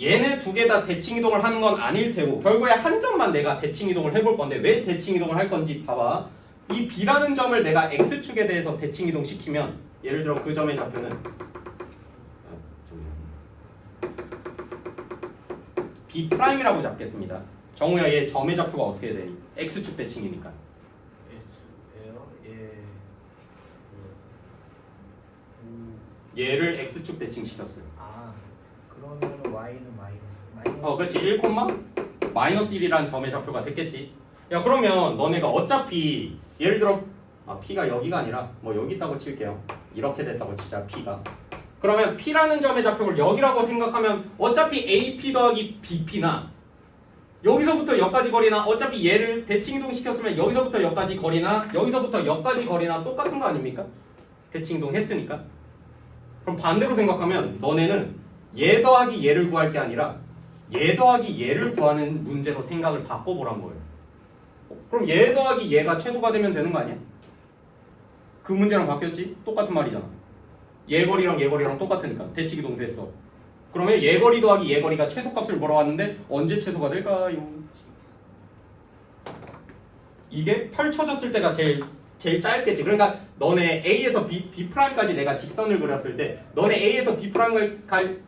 얘네 두 개 다 대칭 이동을 하는 건 아닐 테고 결국에 한 점만 내가 대칭 이동을 해볼 건데 왜 대칭 이동을 할 건지 봐봐. 이 B라는 점을 내가 X축에 대해서 대칭 이동 시키면 예를 들어 그 점의 좌표는 B'이라고 잡겠습니다. 정우야 얘 점의 좌표가 어떻게 되니? X축 대칭이니까. 얘를 X축 대칭 시켰어요. 아, 그러면 y는 마이너스. 그렇지. 1, 마이너스 1이라는 점의 좌표가 됐겠지. 야 그러면 너네가 어차피 예를 들어 P가 여기가 아니라 뭐 여기 있다고 칠게요. 이렇게 됐다고 치자 P가. 그러면 P라는 점의 좌표를 여기라고 생각하면 어차피 AP 더하기 BP나 여기서부터 여기까지 거리나 어차피 얘를 대칭 이동 시켰으면 여기서부터 여기까지 거리나 여기서부터 여기까지 거리나 똑같은 거 아닙니까? 대칭 이동 했으니까. 그럼 반대로 생각하면 너네는 얘 더하기 얘를 구할 게 아니라 얘 더하기 얘를 구하는 문제로 생각을 바꿔보란 거예요. 그럼 얘 더하기 얘가 최소가 되면 되는 거 아니야? 그 문제랑 바뀌었지? 똑같은 말이잖아. 얘 거리랑 얘 거리랑 똑같으니까 대칭 이동 됐어. 그러면 얘 거리 더하기 얘 거리가 최소값을 물어봤는데 언제 최소가 될까요? 이게 펼쳐졌을 때가 제일 제일 짧겠지. 그러니까 너네 A에서 B'까지 내가 직선을 그렸을 때 너네 A에서 B'까지 갈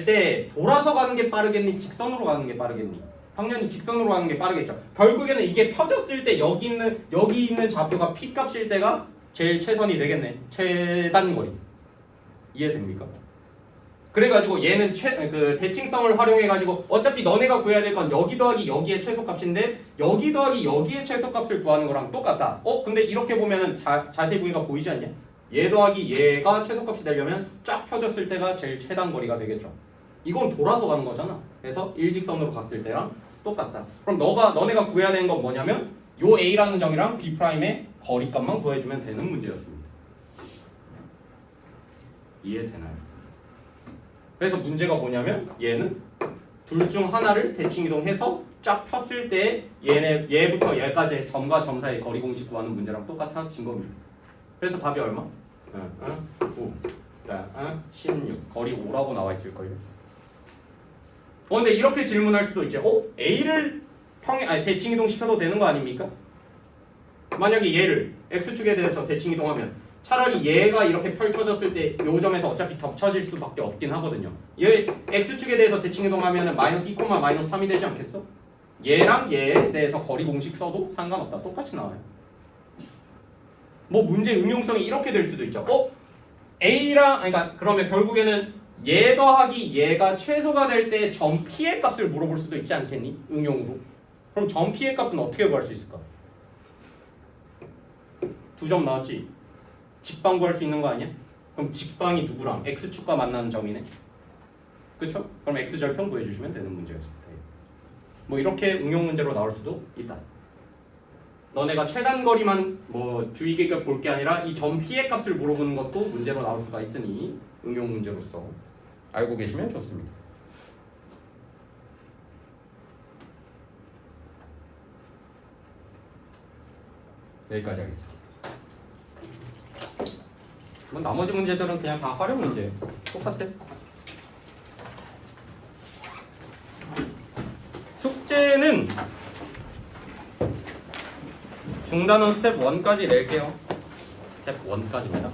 때 돌아서 가는 게 빠르겠니? 직선으로 가는 게 빠르겠니? 당연히 직선으로 가는 게 빠르겠죠. 결국에는 이게 펴졌을 때 여기 있는 좌표가 P 값일 때가 제일 최선이 되겠네. 최단거리. 이해됩니까? 그래가지고 얘는 그 대칭성을 활용해가지고 어차피 너네가 구해야 될 건 여기 더하기 여기의 최소값인데 여기 더하기 여기의 최소값을 구하는 거랑 똑같다. 근데 이렇게 보면은 자세히 보니까 보이지 않냐? 얘 더하기 얘가 최소값이 되려면 쫙 펴졌을 때가 제일 최단거리가 되겠죠. 이건 돌아서 가는 거잖아. 그래서 일직선으로 갔을 때랑 똑같다. 그럼 너네가 구해야 되는 건 뭐냐면 요 A라는 점이랑 B'의 거리값만 구해주면 되는 문제였습니다. 이해되나요? 그래서 문제가 뭐냐면 얘는 둘 중 하나를 대칭이동해서 쫙 폈을 때 얘부터 얘까지 점과 점 사이의 거리 공식 구하는 문제랑 똑같아진 겁니다. 그래서 답이 얼마? 9, 16, 거리 5라고 나와 있을걸요. 근데 이렇게 질문할 수도 있죠. A를 대칭이동 시켜도 되는 거 아닙니까? 만약에 얘를 X축에 대해서 대칭이동하면 차라리 얘가 이렇게 펼쳐졌을 때 요 점에서 어차피 겹쳐질 수밖에 없긴 하거든요. 얘 X축에 대해서 대칭이동하면 마이너스 2, 마이너스 3이 되지 않겠어? 얘랑 얘에 대해서 거리 공식 써도 상관없다. 똑같이 나와요. 뭐 문제 응용성이 이렇게 될 수도 있죠. 그러니까 그러면 결국에는 얘 더하기 얘가 최소가 될 때 점 P의 값을 물어볼 수도 있지 않겠니? 응용으로. 그럼 점 P의 값은 어떻게 구할 수 있을까? 두 점 나왔지? 직방 구할 수 있는 거 아니야? 그럼 직방이 누구랑? X축과 만나는 점이네? 그쵸? 그럼 X절편 구해주시면 되는 문제였습니다. 뭐 이렇게 응용 문제로 나올 수도 있다. 너네가 최단거리만 뭐 주의 깊게 볼 게 아니라 이 점 P의 값을 물어보는 것도 문제로 나올 수가 있으니 응용 문제로서 알고 계시면 좋습니다. 여기까지 하겠습니다. 뭐 나머지 문제들은 그냥 다 활용 문제예요. 똑같아. 숙제는 중단원 스텝 1까지 낼게요. 스텝 1까지입니다.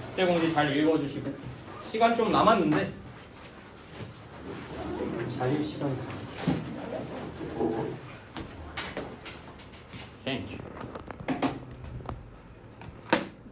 숙제 공지 잘 읽어주시고 시간 좀 남았는데 자유시간 가지세요. Thank you.